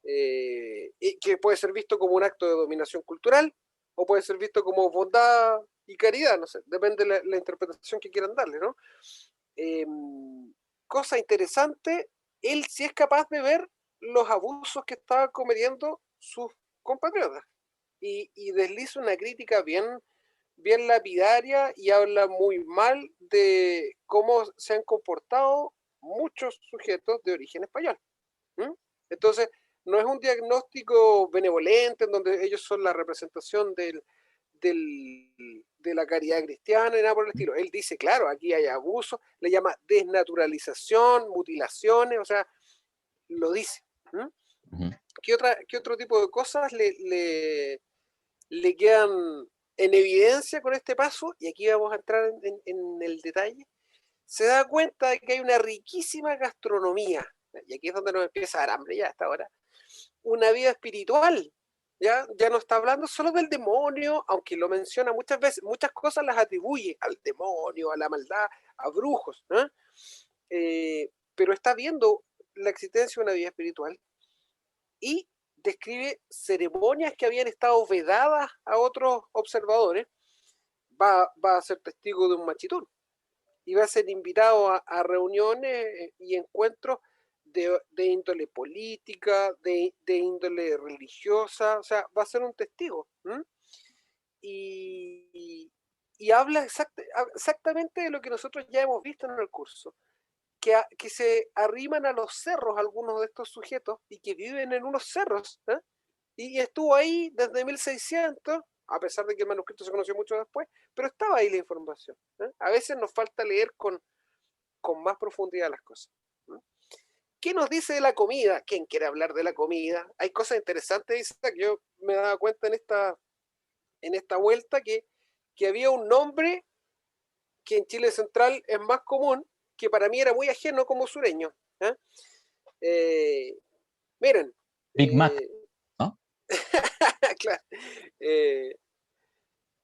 y que puede ser visto como un acto de dominación cultural, o puede ser visto como bondad y caridad, no sé, depende de la interpretación que quieran darle, ¿no? Cosa interesante, él sí es capaz de ver los abusos que estaban cometiendo sus compatriotas, y desliza una crítica bien lapidaria, y habla muy mal de cómo se han comportado muchos sujetos de origen español. Entonces, no es un diagnóstico benevolente en donde ellos son la representación de la caridad cristiana y nada por el estilo. Él dice, claro, aquí hay abuso, le llama desnaturalización, mutilaciones, o sea, lo dice. ¿Qué otro tipo de cosas le quedan en evidencia con este paso? Y aquí vamos a entrar en el detalle. Se da cuenta de que hay una riquísima gastronomía, y aquí es donde nos empieza a dar hambre ya hasta ahora, una vida espiritual. Ya no está hablando solo del demonio, aunque lo menciona muchas veces, muchas cosas las atribuye al demonio, a la maldad, a brujos, pero está viendo la existencia de una vida espiritual, y describe ceremonias que habían estado vedadas a otros observadores. Va a ser testigo de un machitún, y va a ser invitado a reuniones y encuentros de índole política, de índole religiosa, o sea, va a ser un testigo. Y habla exactamente de lo que nosotros ya hemos visto en el curso, que se arriman a los cerros algunos de estos sujetos, y que viven en unos cerros, y estuvo ahí desde 1600, a pesar de que el manuscrito se conoció mucho después, pero estaba ahí la información. A veces nos falta leer con más profundidad las cosas. ¿Qué nos dice de la comida? ¿Quién quiere hablar de la comida? Hay cosas interesantes, Isaac. Yo me daba cuenta en esta vuelta que había un nombre que en Chile Central es más común, que para mí era muy ajeno como sureño. Miren. Big Mac, ¿no? Claro.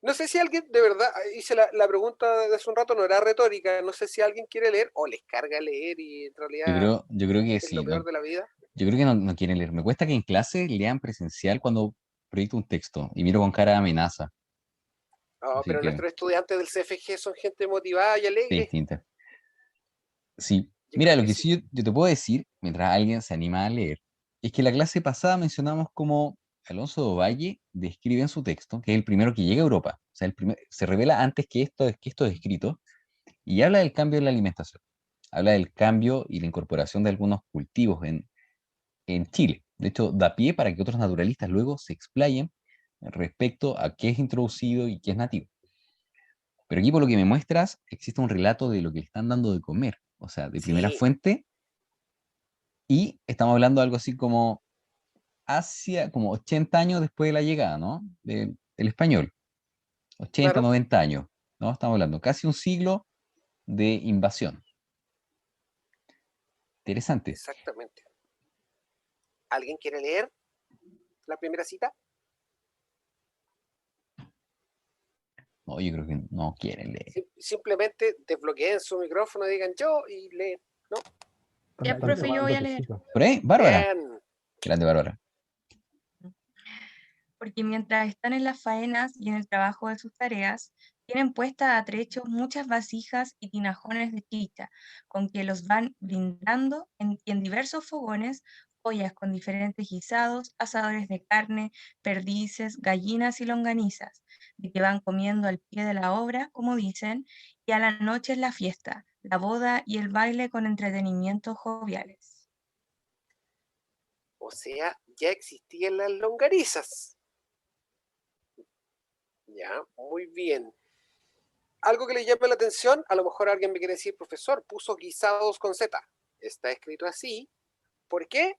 No sé si alguien, de verdad, hice la pregunta de hace un rato, no era retórica, no sé si alguien quiere leer o les carga leer y en realidad Yo creo que es lo sí, peor ¿no? de la vida. Yo creo que no quieren leer. Me cuesta que en clase lean presencial cuando proyecto un texto y miro con cara de amenaza. No, Así pero que nuestros estudiantes del CFG son gente motivada y es alegre. distinta. Sí, Yo mira, creo lo que que sí. sí yo te puedo decir, mientras alguien se anima a leer, es que la clase pasada mencionamos cómo Alonso de Ovalle describe en su texto, que es el primero que llega a Europa, o sea, se revela antes que esto es escrito, y habla del cambio en la alimentación, habla del cambio y la incorporación de algunos cultivos en Chile. De hecho, da pie para que otros naturalistas luego se explayen respecto a qué es introducido y qué es nativo. Pero aquí, por lo que me muestras, existe un relato de lo que le están dando de comer, o sea, de primera Sí, fuente, y estamos hablando de algo así como como 80 años después de la llegada, ¿no? Del español, 80, claro, 90 años, ¿no? Estamos hablando casi un siglo de invasión. Interesante. exactamente. ¿Alguien quiere leer la primera cita? No, yo creo que no quieren leer. Simplemente desbloqueen su micrófono, digan yo y leen, ¿no? Ya, Están profe, yo tomando voy a leer. tecito. ¿Por ahí? Bárbara. Bien, Grande Bárbara. Porque mientras están en las faenas y en el trabajo de sus tareas, tienen puestas a trecho muchas vasijas y tinajones de chicha, con que los van brindando en diversos fogones, ollas con diferentes guisados, asadores de carne, perdices, gallinas y longanizas, de que van comiendo al pie de la obra, como dicen, y a la noche es la fiesta, la boda y el baile con entretenimientos joviales. O sea, ya existían las longanizas. Ya, muy bien. Algo que le llame la atención, a lo mejor alguien me quiere decir, profesor, puso guisados con Z. Está escrito así. ¿Por qué?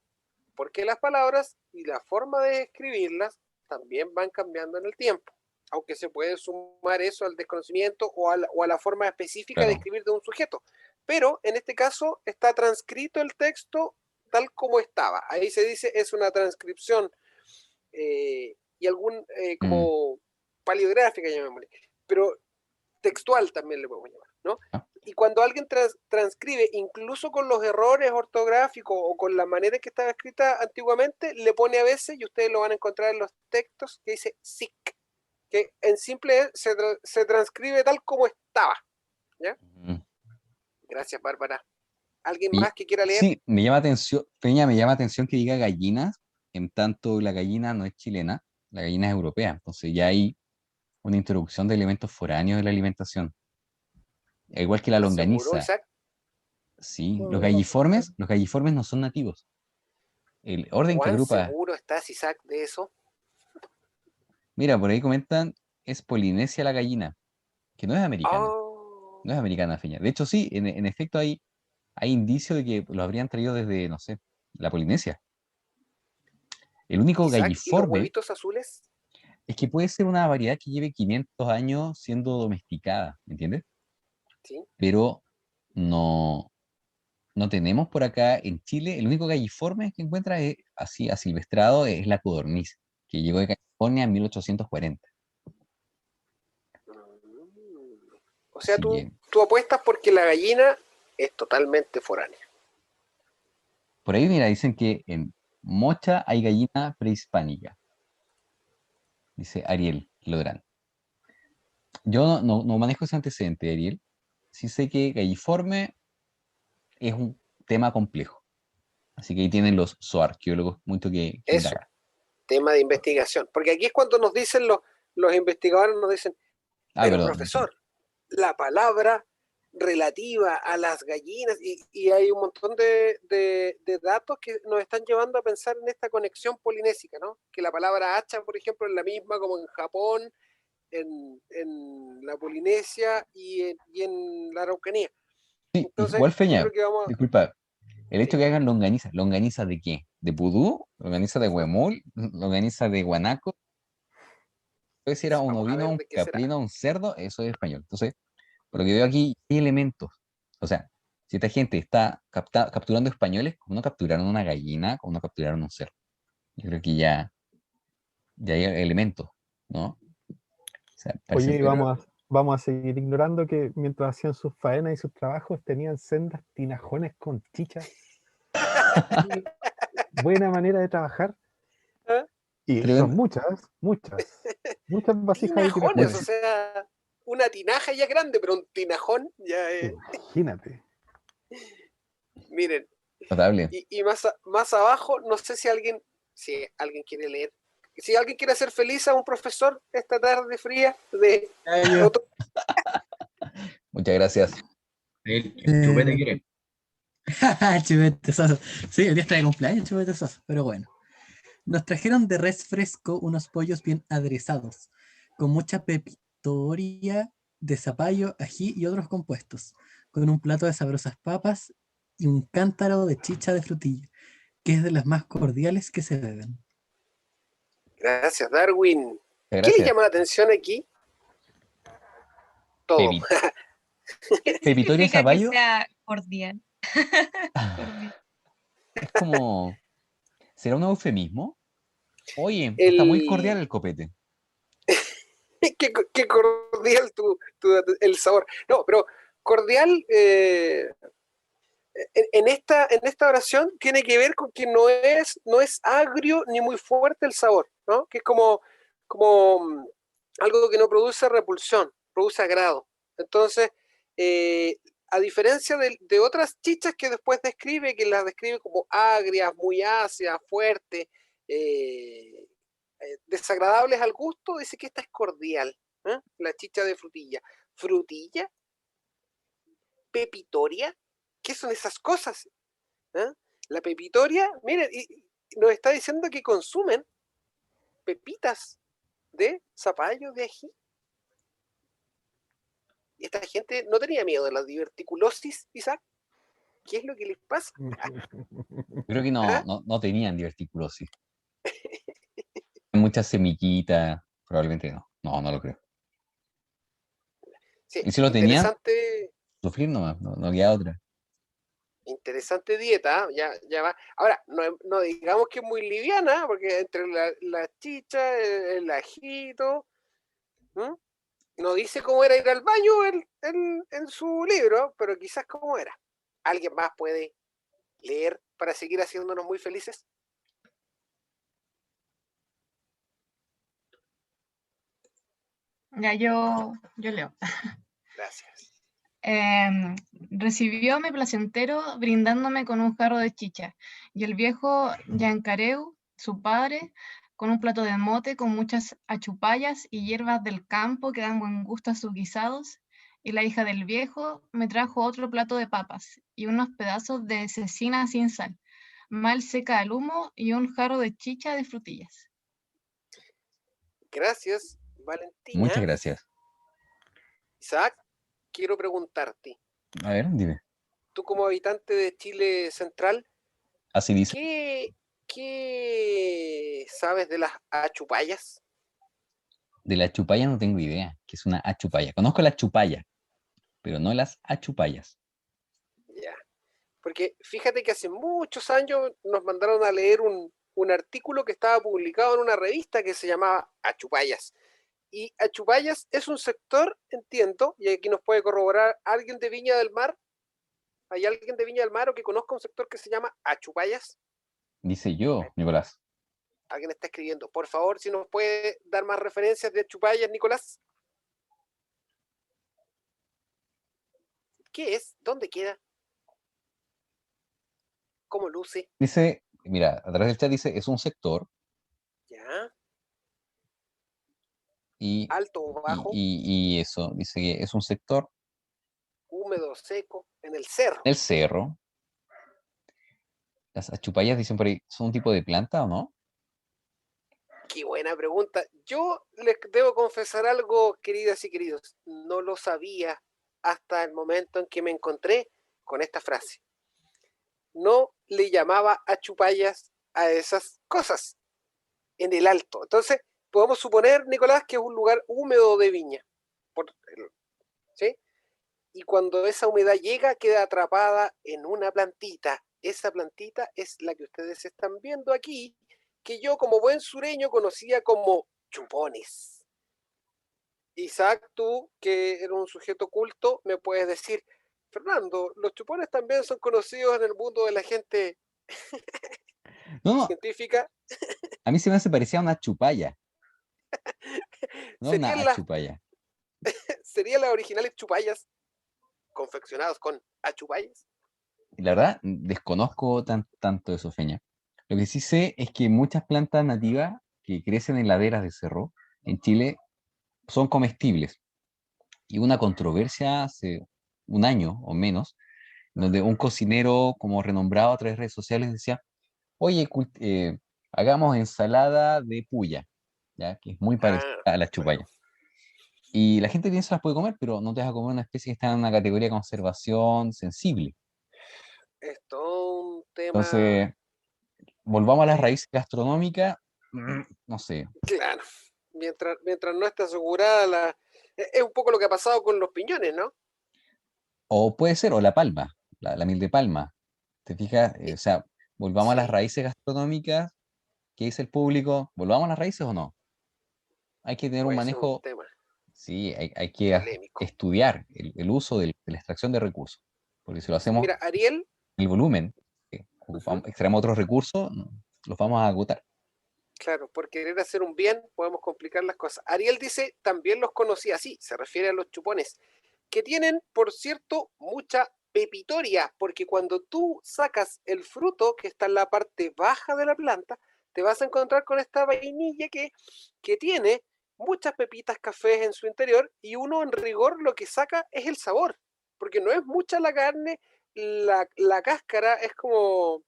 Porque las palabras y la forma de escribirlas también van cambiando en el tiempo. Aunque se puede sumar eso al desconocimiento o a la forma específica de Claro. escribir de un sujeto. Pero en este caso está transcrito el texto tal como estaba. Ahí se dice es una transcripción y algún como paleográfica, llamémosle. Pero textual también le podemos llamar, ¿no? Y cuando alguien transcribe, incluso con los errores ortográficos o con la manera en que estaba escrita antiguamente, le pone a veces, y ustedes lo van a encontrar en los textos, que dice sic, que en simple se transcribe tal como estaba. ¿Ya? Gracias, Bárbara. ¿Alguien más que quiera leer? Sí, me llama atención, Peña, me llama atención que diga gallinas, en tanto la gallina no es chilena, la gallina es europea. Entonces ya hay una introducción de elementos foráneos de la alimentación. Igual que la ¿Estás seguro, longaniza. Isaac? Sí, No, no, los galliformes no son nativos. El orden que ¿Cuán agrupa, seguro estás, Isaac, de eso? mira, por ahí comentan, es polinesia la gallina, que no es americana, Oh, no es americana, Feña. De hecho, sí, en efecto hay indicios de que lo habrían traído desde, no sé, la Polinesia. El único Isaac, ¿y los galliforme huevitos azules? es que puede ser una variedad que lleve 500 años siendo domesticada, ¿me entiendes? Sí. Pero no, no tenemos por acá en Chile, el único galliforme que encuentra es, así asilvestrado es la codorniz, que llegó de California en 1840. O sea, Así tú, que tú apuestas porque la gallina es totalmente foránea. por ahí, mira, dicen que en Mocha hay gallina prehispánica, dice Ariel Lodrán. Yo no manejo ese antecedente, Ariel. Sí sé que galliforme es un tema complejo. Así que ahí tienen los zoarqueólogos mucho que Eso, indagar. tema de investigación. Porque aquí es cuando nos dicen los investigadores, nos dicen, Ah, pero perdón. profesor, la palabra relativa a las gallinas, y hay un montón de datos que nos están llevando a pensar en esta conexión polinésica, ¿no? Que la palabra hacha, por ejemplo, es la misma como en Japón, en la Polinesia y en la Araucanía. Sí, Entonces, igual yo Feña, creo que vamos a... disculpa, el hecho Sí, que hagan longaniza, ¿longaniza de qué? ¿De pudú? ¿Longaniza de huemul? ¿Longaniza de guanaco? Entonces, si era un vamos a ovino, ver un de qué será. caprino, un cerdo, eso es español. Entonces, por lo que veo aquí, hay elementos. O sea, si esta gente está capturando españoles, ¿cómo no capturaron una gallina? ¿Cómo no capturaron un cerdo? Yo creo que ya hay elementos, ¿no? O sea, parece Oye, y Pero vamos a seguir ignorando que mientras hacían sus faenas y sus trabajos tenían sendas tinajones con chicha. Qué buena manera de trabajar. ¿ah? Y son tremendo. muchas vasijas ahí tiradas. Tinajones, Bueno, o sea, una tinaja ya grande, pero un tinajón ya es... Imagínate. Miren, notable. y más abajo, no sé si alguien quiere leer, si alguien quiere hacer feliz a un profesor esta tarde fría de Yo, otro, Muchas gracias. el chupete quiere. Chupete Soso. Sí, el día está de cumpleaños, Chupete Soso, pero bueno. Nos trajeron de res fresco unos pollos bien aderezados, con mucha pepitoria de zapallo, ají y otros compuestos, con un plato de sabrosas papas y un cántaro de chicha de frutilla, que es de las más cordiales que se beben. gracias Darwin. Muchas ¿Qué le gracias. llama la atención aquí? Todo. ¿Qué Pepitoria significa que Zapallo sea cordial? Cordial. es como, ¿será un eufemismo? Oye, está muy cordial El, el copete. qué cordial el sabor. No, pero cordial en esta oración tiene que ver con que no es agrio ni muy fuerte el sabor, ¿no? Que es como algo que no produce repulsión, produce agrado. Entonces, a diferencia de otras chichas que después describe, que las describe como agrias, muy ácidas, fuertes, desagradables al gusto, dice que esta es cordial, ¿eh? La chicha de frutilla. ¿Frutilla? pepitoria? ¿Qué son esas cosas? ¿Ah? La pepitoria, miren, y nos está diciendo que consumen pepitas de zapallo, de ají. Y esta gente no tenía miedo de la diverticulosis, Isaac. ¿Qué es lo que les pasa? Creo que ¿Ah? no tenían diverticulosis. Muchas semillitas, probablemente no. No lo creo. Sí, Y si lo tenían, interesante, sufrir nomás, no queda otra. interesante dieta, ¿ah? Ya va. Ahora, no digamos que es muy liviana, porque entre la chicha, el ajito, ¿m? No dice cómo era ir al baño en su libro, pero quizás cómo era. ¿Alguien más puede leer para seguir haciéndonos muy felices? Ya yo leo. Gracias. Recibióme placentero brindándome con un jarro de chicha, y el viejo Yancareu, su padre, con un plato de mote con muchas achupallas y hierbas del campo que dan buen gusto a sus guisados, y la hija del viejo me trajo otro plato de papas y unos pedazos de cecina sin sal, mal seca al humo y un jarro de chicha de frutillas. Gracias, Muchas Valentina. gracias. Isaac, quiero preguntarte, A ver, dime. tú como habitante de Chile Central, Así dice. ¿qué sabes de las achupallas? De la chupalla no tengo idea, que es una achupalla. Conozco la chupalla, pero no las achupallas. Ya. Porque fíjate que hace muchos años nos mandaron a leer un artículo que estaba publicado en una revista que se llamaba Achupallas. Y Achupallas es un sector, entiendo, y aquí nos puede corroborar alguien de Viña del Mar. ¿Hay alguien de Viña del Mar o que conozca un sector que se llama Achupallas? Dice yo, Nicolás. Alguien está escribiendo. Por favor, si nos puede dar más referencias de Achupallas, Nicolás. ¿Qué es? ¿Dónde queda? ¿Cómo luce? Dice, mira, a través del chat dice, es un sector ¿Ya? y, ¿Alto o bajo? y eso, dice que es un sector ¿Húmedo, seco? En el cerro. del cerro. Las achupallas dicen por ahí, ¿son un tipo de planta o no? Qué buena pregunta. Yo les debo confesar algo, queridas y queridos. No lo sabía hasta el momento en que me encontré con esta frase. No le llamaba achupallas a esas cosas en el alto. Entonces, podemos suponer, Nicolás, que es un lugar húmedo de Viña. ¿Sí? Y cuando esa humedad llega, queda atrapada en una plantita. Esa plantita es la que ustedes están viendo aquí, que yo como buen sureño conocía como chupones. Isaac, tú, que eres un sujeto culto, me puedes decir, Fernando, los chupones también son conocidos en el mundo de la gente No, científica. a mí se me hace parecía una chupalla, no una Serían achupalla. serían las originales chupallas confeccionadas con achupallas. Y la verdad, desconozco tanto eso, Feña. Lo que sí sé es que muchas plantas nativas que crecen en laderas de cerro en Chile son comestibles. Y una controversia hace un año o menos, donde un cocinero como renombrado a través de redes sociales decía, oye, hagamos ensalada de puya, ¿ya? Que es muy parecida Ah, a la bueno, chupalla. Y la gente piensa las puede comer, pero no te vas a comer una especie que está en una categoría de conservación sensible. es todo un tema Entonces, volvamos a las de, raíces gastronómicas, no sé. claro, mientras no esté asegurada es un poco lo que ha pasado con los piñones, ¿no? O puede ser, o la palma, la miel de palma. ¿Te fijas? O Y- sea, volvamos a las sí, raíces gastronómicas. ¿Qué dice el público? ¿Volvamos a las raíces o no? Hay que tener un puede ser un manejo, tema sí, hay que polémico. estudiar el uso de la extracción de recursos. Porque si lo Sí, hacemos mira, Ariel, el volumen, ujú, extraemos otros recursos, los vamos a agotar. claro, por querer hacer un bien podemos complicar las cosas. Ariel dice, también los conocí así, se refiere a los chupones, que tienen, por cierto, mucha pepitoria, porque cuando tú sacas el fruto que está en la parte baja de la planta, te vas a encontrar con esta vainilla que tiene muchas pepitas cafés en su interior y uno en rigor lo que saca es el sabor. porque no es mucha la carne, la cáscara es como un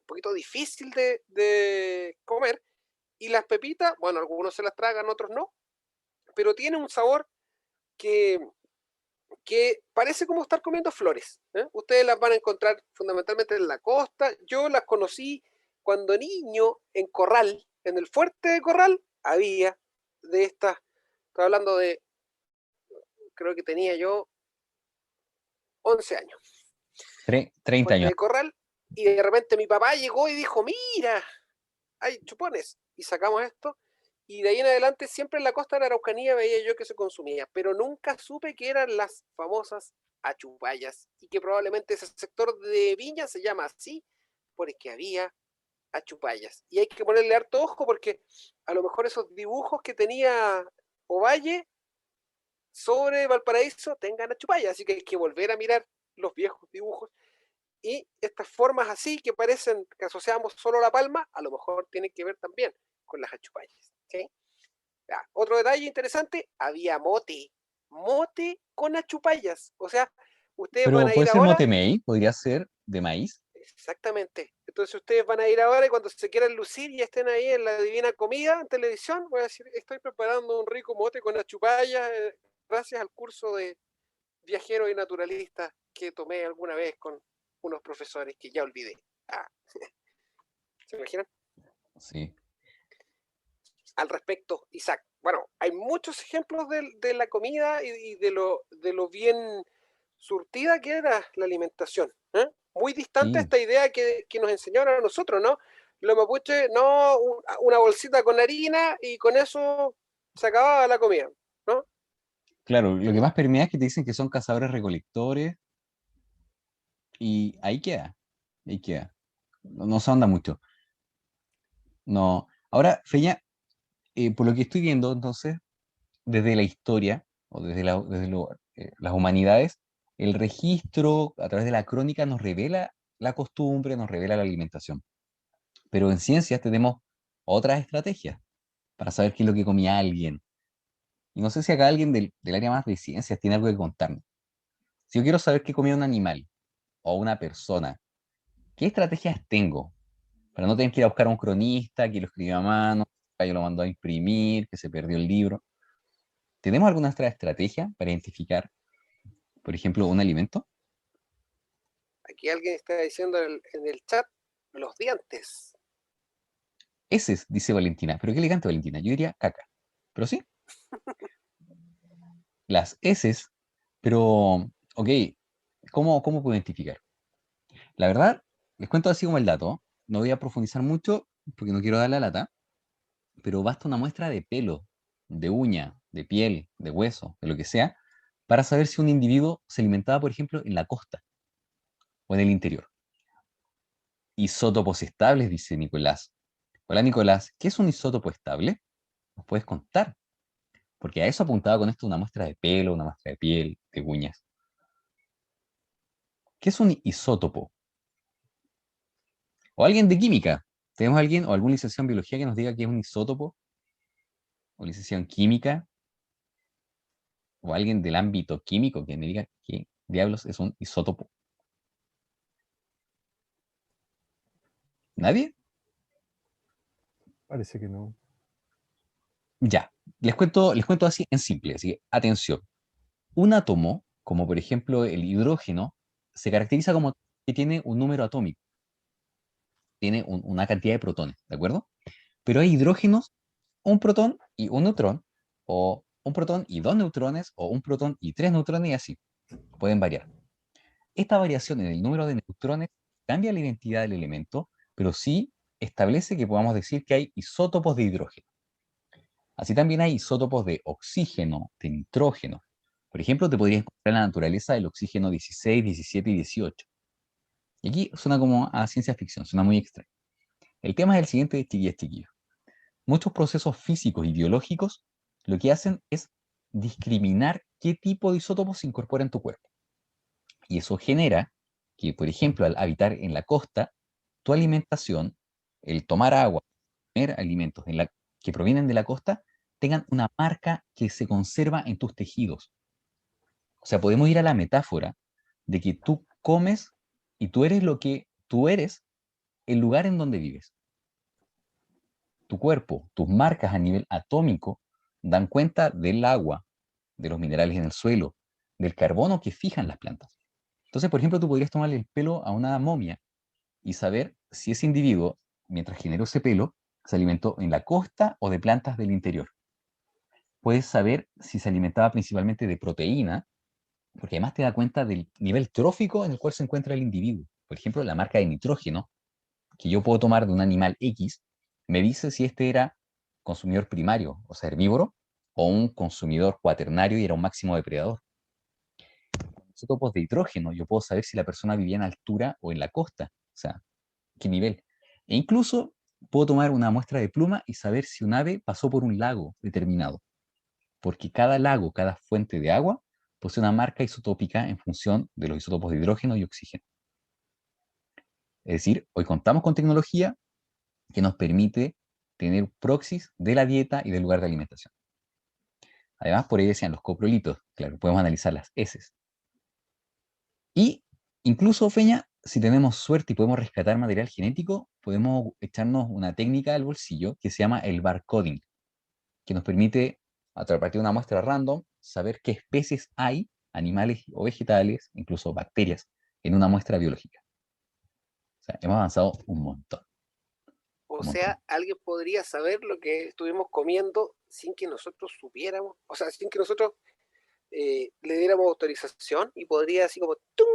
poquito difícil de comer, y las pepitas, bueno, algunos se las tragan, otros no, pero tiene un sabor que, que parece como estar comiendo flores. Ustedes las van a encontrar fundamentalmente en la costa. Yo las conocí cuando niño en Corral, en el fuerte de Corral, había de estas, estoy hablando de, creo que tenía yo 11 años. 30 Fuerte años. de Corral, y de repente mi papá llegó y dijo, mira, hay chupones, y sacamos esto, y de ahí en adelante siempre en la costa de la Araucanía veía yo que se consumía, pero nunca supe que eran las famosas achupayas, y que probablemente ese sector de Viña se llama así, porque había achupayas. Y hay que ponerle harto ojo porque a lo mejor esos dibujos que tenía Ovalle sobre Valparaíso tengan achupayas, así que hay que volver a mirar los viejos dibujos. Y estas formas así que parecen que asociamos solo La Palma, a lo mejor tienen que ver también con las achupayas. ¿Sí? Ya. Otro detalle interesante, había mote con achupayas. O sea, ustedes van Pero a puede ir ser ahora, motemey, podría ser de maíz. exactamente. Entonces ustedes van a ir ahora y cuando se quieran lucir y estén ahí en la Divina Comida en televisión, voy a decir, estoy preparando un rico mote con achupayas gracias al curso de viajero y naturalista que tomé alguna vez con unos profesores que ya olvidé. Ah, ¿se imaginan? Sí. Al respecto, Isaac. Bueno, hay muchos ejemplos de la comida y de lo bien surtida que era la alimentación. Muy distante a Sí. esta idea que nos enseñaron a nosotros, ¿no? Los mapuches, no, una bolsita con harina y con eso se acababa la comida, ¿no? Claro, lo que más permea es que te dicen que son cazadores recolectores y ahí queda. Ahí queda. No se anda mucho. No. Ahora, Feña, por lo que estoy viendo, entonces, desde la historia o desde las humanidades, el registro a través de la crónica nos revela la costumbre, nos revela la alimentación. Pero en ciencias tenemos otras estrategias para saber qué es lo que comía alguien. Y no sé si acá alguien del área más de ciencias tiene algo que contarme. Si yo quiero saber qué comía un animal o una persona, ¿qué estrategias tengo para no tener que ir a buscar a un cronista que lo escribió a mano, que yo lo mandó a imprimir, que se perdió el libro? ¿Tenemos alguna otra estrategia para identificar, por ejemplo, un alimento? Aquí alguien está diciendo en el chat los dientes. Heces, dice Valentina. Pero qué elegante, Valentina. Yo diría caca. Pero sí, las heces, pero, ok, ¿cómo puedo identificar? La verdad, les cuento así como el dato. No voy a profundizar mucho porque no quiero dar la lata, pero basta una muestra de pelo, de uña, de piel, de hueso, de lo que sea, para saber si un individuo se alimentaba, por ejemplo, en la costa o en el interior. Isótopos estables, dice Nicolás. Hola Nicolás, ¿qué es un isótopo estable? ¿Nos puedes contar? Porque a eso apuntaba con esto una muestra de pelo, una muestra de piel, de uñas. ¿Qué es un isótopo? O alguien de química. ¿Tenemos alguien o algún licenciado en biología que nos diga qué es un isótopo? ¿O licenciado en química? ¿O alguien del ámbito químico que me diga qué diablos es un isótopo? ¿Nadie? Parece que no. Ya. Les cuento así en simple. Así que, atención. Un átomo, como por ejemplo el hidrógeno, se caracteriza como que tiene un número atómico. Tiene una cantidad de protones, ¿de acuerdo? Pero hay hidrógenos, un protón y un neutrón, o un protón y dos neutrones, o un protón y tres neutrones, y así. Pueden variar. Esta variación en el número de neutrones cambia la identidad del elemento, pero sí establece que podamos decir que hay isótopos de hidrógeno. Así también hay isótopos de oxígeno, de nitrógeno. Por ejemplo, te podrías encontrar en la naturaleza el oxígeno 16, 17 y 18. Y aquí suena como a ciencia ficción, suena muy extraño. El tema es el siguiente, chiquillas, chiquillos. Muchos procesos físicos y biológicos lo que hacen es discriminar qué tipo de isótopos se incorpora en tu cuerpo. Y eso genera que, por ejemplo, al habitar en la costa, tu alimentación, el tomar agua, comer alimentos que provienen de la costa, tengan una marca que se conserva en tus tejidos. O sea, podemos ir a la metáfora de que tú comes y tú eres lo que tú eres, el lugar en donde vives. Tu cuerpo, tus marcas a nivel atómico dan cuenta del agua, de los minerales en el suelo, del carbono que fijan las plantas. Entonces, por ejemplo, tú podrías tomarle el pelo a una momia y saber si ese individuo, mientras generó ese pelo, se alimentó en la costa o de plantas del interior. Puedes saber si se alimentaba principalmente de proteína, porque además te da cuenta del nivel trófico en el cual se encuentra el individuo. Por ejemplo, la marca de nitrógeno que yo puedo tomar de un animal X me dice si este era consumidor primario, o sea, herbívoro, o un consumidor cuaternario y era un máximo depredador. Con isótopos de hidrógeno yo puedo saber si la persona vivía en altura o en la costa, o sea, qué nivel. E incluso puedo tomar una muestra de pluma y saber si un ave pasó por un lago determinado, porque cada lago, cada fuente de agua, posee una marca isotópica en función de los isótopos de hidrógeno y oxígeno. Es decir, hoy contamos con tecnología que nos permite tener proxies de la dieta y del lugar de alimentación. Además, por ahí decían los coprolitos, claro, podemos analizar las heces. Y incluso, Feña, si tenemos suerte y podemos rescatar material genético, podemos echarnos una técnica al bolsillo que se llama el barcoding, que nos permite, a partir de una muestra random, saber qué especies hay, animales o vegetales, incluso bacterias, en una muestra biológica. O sea, hemos avanzado un montón. O sea, alguien podría saber lo que estuvimos comiendo sin que nosotros supiéramos, o sea, sin que nosotros le diéramos autorización y podría así como ¡tum!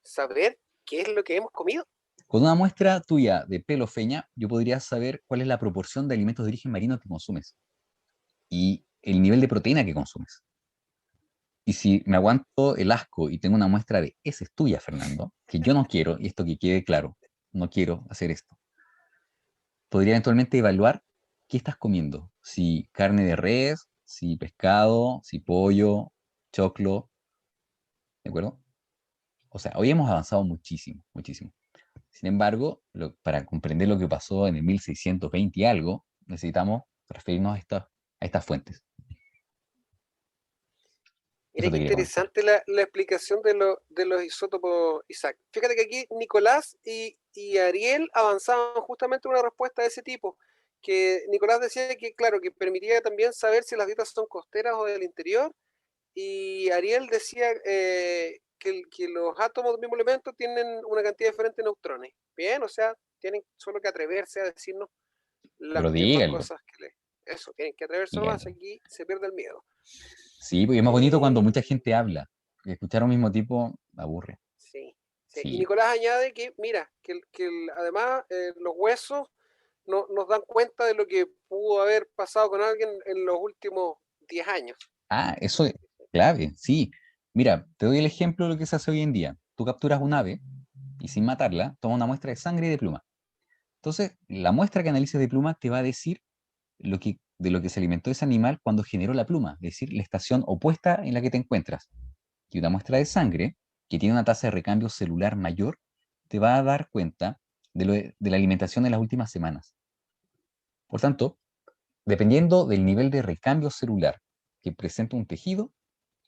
Saber qué es lo que hemos comido. Con una muestra tuya de pelo, Feña, yo podría saber cuál es la proporción de alimentos de origen marino que consumes y el nivel de proteína que consumes. Y si me aguanto el asco y tengo una muestra de esa es tuya, Fernando, que yo no quiero, y esto que quede claro, no quiero hacer esto, podría eventualmente evaluar qué estás comiendo. Si carne de res, si pescado, si pollo, choclo, ¿de acuerdo? O sea, hoy hemos avanzado muchísimo, muchísimo. Sin embargo, para comprender lo que pasó en el 1620 y algo, necesitamos referirnos a estas fuentes. Mira Eso qué te quería comentar. interesante la explicación de los isótopos, Isaac. Fíjate que aquí Nicolás y Ariel avanzaban justamente una respuesta de ese tipo, que Nicolás decía que, claro, que permitía también saber si las dietas son costeras o del interior, y Ariel decía que los átomos del mismo elemento tienen una cantidad diferente de neutrones. Bien, o sea, tienen solo que atreverse a decirnos las Pero mismas díganlo, cosas que eso, tienen que atreverse nomás, díganlo. aquí se pierde el miedo. Sí, porque es más bonito cuando mucha Eh, gente habla. Y escuchar a un mismo tipo aburre. Sí, sí. Y Sí. Nicolás añade que, mira, además los huesos nos dan cuenta de lo que pudo haber pasado con alguien en los últimos 10 años. Ah, eso es clave, sí. Mira, te doy el ejemplo de lo que se hace hoy en día. Tú capturas un ave y sin matarla, toma una muestra de sangre y de pluma. Entonces, la muestra que analices de pluma te va a decir de lo que se alimentó ese animal cuando generó la pluma, es decir, la estación opuesta en la que te encuentras. Y una muestra de sangre, que tiene una tasa de recambio celular mayor, te va a dar cuenta de la alimentación de las últimas semanas. Por tanto, dependiendo del nivel de recambio celular que presenta un tejido,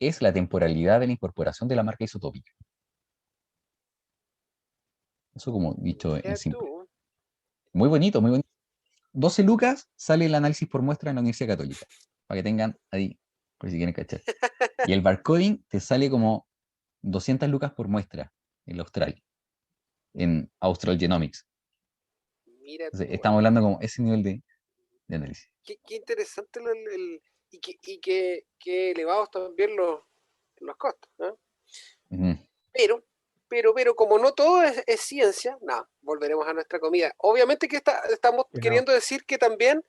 es la temporalidad de la incorporación de la marca isotópica. Eso como dicho en Mira simple. tú, Muy bonito, muy bonito. 12 lucas sale el análisis por muestra en la Universidad Católica, para que tengan ahí, por si quieren cachar. Y el barcoding te sale como 200 lucas por muestra en la Austral, en Austral Genomics. mira Entonces, tú. estamos hablando como ese nivel de análisis. Qué interesante qué elevados también los costos, ¿no? Ujú. Pero como no todo es ciencia, nada, volveremos a nuestra comida. Obviamente que estamos Que no. queriendo decir que también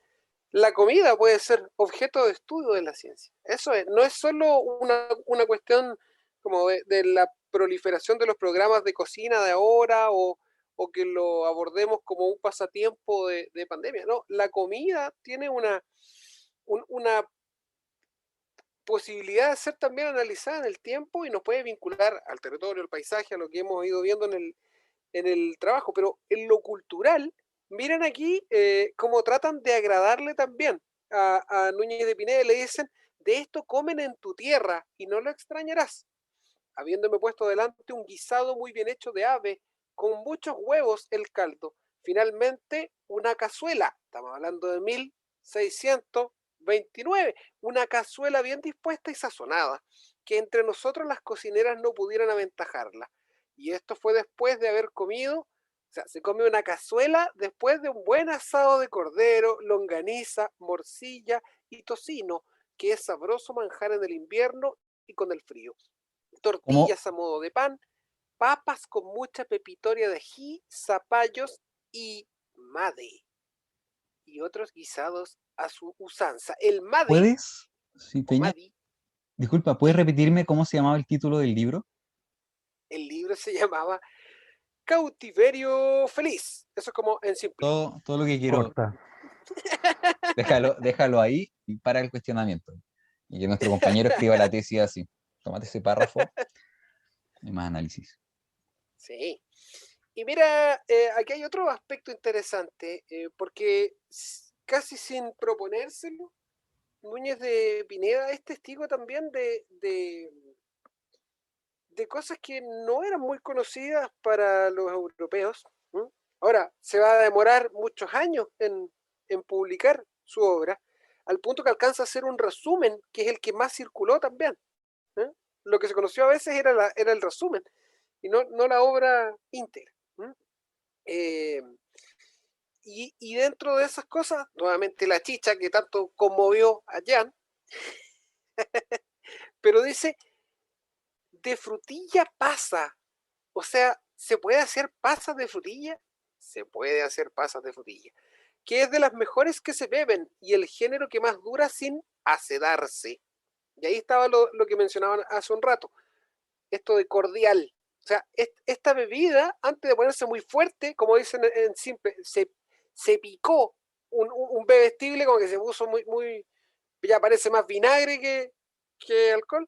la comida puede ser objeto de estudio de la ciencia. Eso es, no es solo una cuestión como de la proliferación de los programas de cocina de ahora o que lo abordemos como un pasatiempo de pandemia. No, la comida tiene una posibilidad de ser también analizada en el tiempo y nos puede vincular al territorio, al paisaje, a lo que hemos ido viendo en el trabajo, pero en lo cultural, miren aquí cómo tratan de agradarle también a Núñez de Pineda, le dicen, de esto comen en tu tierra y no lo extrañarás. habiéndome puesto delante un guisado muy bien hecho de ave, con muchos huevos el caldo. Finalmente, una cazuela, estamos hablando de 1629, una cazuela bien dispuesta y sazonada, que entre nosotros las cocineras no pudieran aventajarla. Y esto fue después de haber comido, o sea, se come una cazuela después de un buen asado de cordero, longaniza, morcilla y tocino, que es sabroso manjar en el invierno y con el frío. ¿Cómo? Tortillas a modo de pan, papas con mucha pepitoria de ají, zapallos y made, y otros guisados a su usanza. El made ¿Puedes? Sí, o Peña, madi, disculpa, ¿puedes sí, repetirme cómo se llamaba el título del libro? el libro se llamaba Cautiverio Feliz. Eso es como en simple. Todo lo que quiero, Corta. déjalo ahí y para el cuestionamiento. Y que nuestro compañero escriba la tesis así. Tómate ese párrafo y más análisis. Sí. Y mira, aquí hay otro aspecto interesante, porque casi sin proponérselo, Núñez de Pineda es testigo también de cosas que no eran muy conocidas para los europeos. ¿Mm? Ahora, se va a demorar muchos años en publicar su obra, al punto que alcanza a hacer un resumen, que es el que más circuló también. ¿Eh? Lo que se conoció a veces era el resumen, y no la obra íntegra. ¿Mm? Eh, y dentro de esas cosas, nuevamente la chicha que tanto conmovió a Jan, pero dice, de frutilla pasa. O sea, ¿se puede hacer pasas de frutilla? Se puede hacer pasas de frutilla, que es de las mejores que se beben y el género que más dura sin asedarse. Y ahí estaba lo que mencionaban hace un rato, esto de cordial. O sea, esta bebida, antes de ponerse muy fuerte, como dicen en simple, se picó un bebestible, como que se puso muy, ya parece más vinagre que alcohol.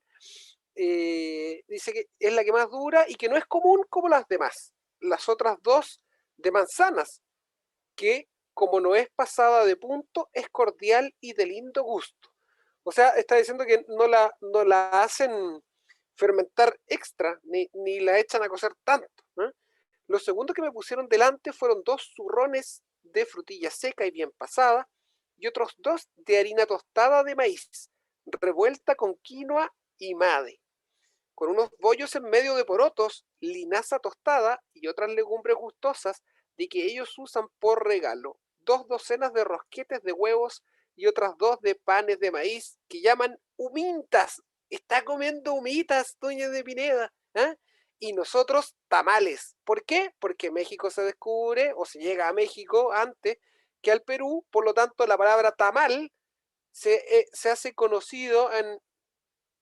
Dice que es la que más dura y que no es común como las demás. Las otras dos de manzanas, que como no es pasada de punto, es cordial y de lindo gusto. O sea, está diciendo que no la hacen fermentar extra, ni la echan a cocer tanto. ¿Eh? Los segundos que me pusieron delante fueron 2 zurrones de frutilla seca y bien pasada, y otros 2 de harina tostada de maíz, revuelta con quinoa y made, con unos bollos en medio de porotos, linaza tostada y otras legumbres gustosas de que ellos usan por regalo, 2 docenas de rosquetes de huevos y otras 2 de panes de maíz que llaman humintas. Está comiendo humitas, doña de Pineda. ¿Eh? Y nosotros tamales. ¿Por qué? Porque México se descubre o se llega a México antes que al Perú, por lo tanto la palabra tamal se hace conocido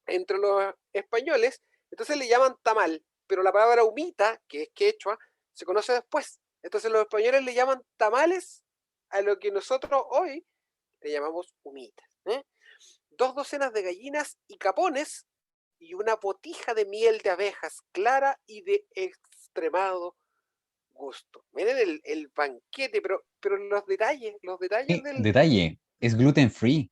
entre los españoles, entonces le llaman tamal, pero la palabra humita, que es quechua, se conoce después. Entonces los españoles le llaman tamales a lo que nosotros hoy le llamamos humitas. 2 docenas de gallinas y capones y una botija de miel de abejas clara y de extremado gusto. Miren el banquete, pero los detalles Detalle, es gluten free.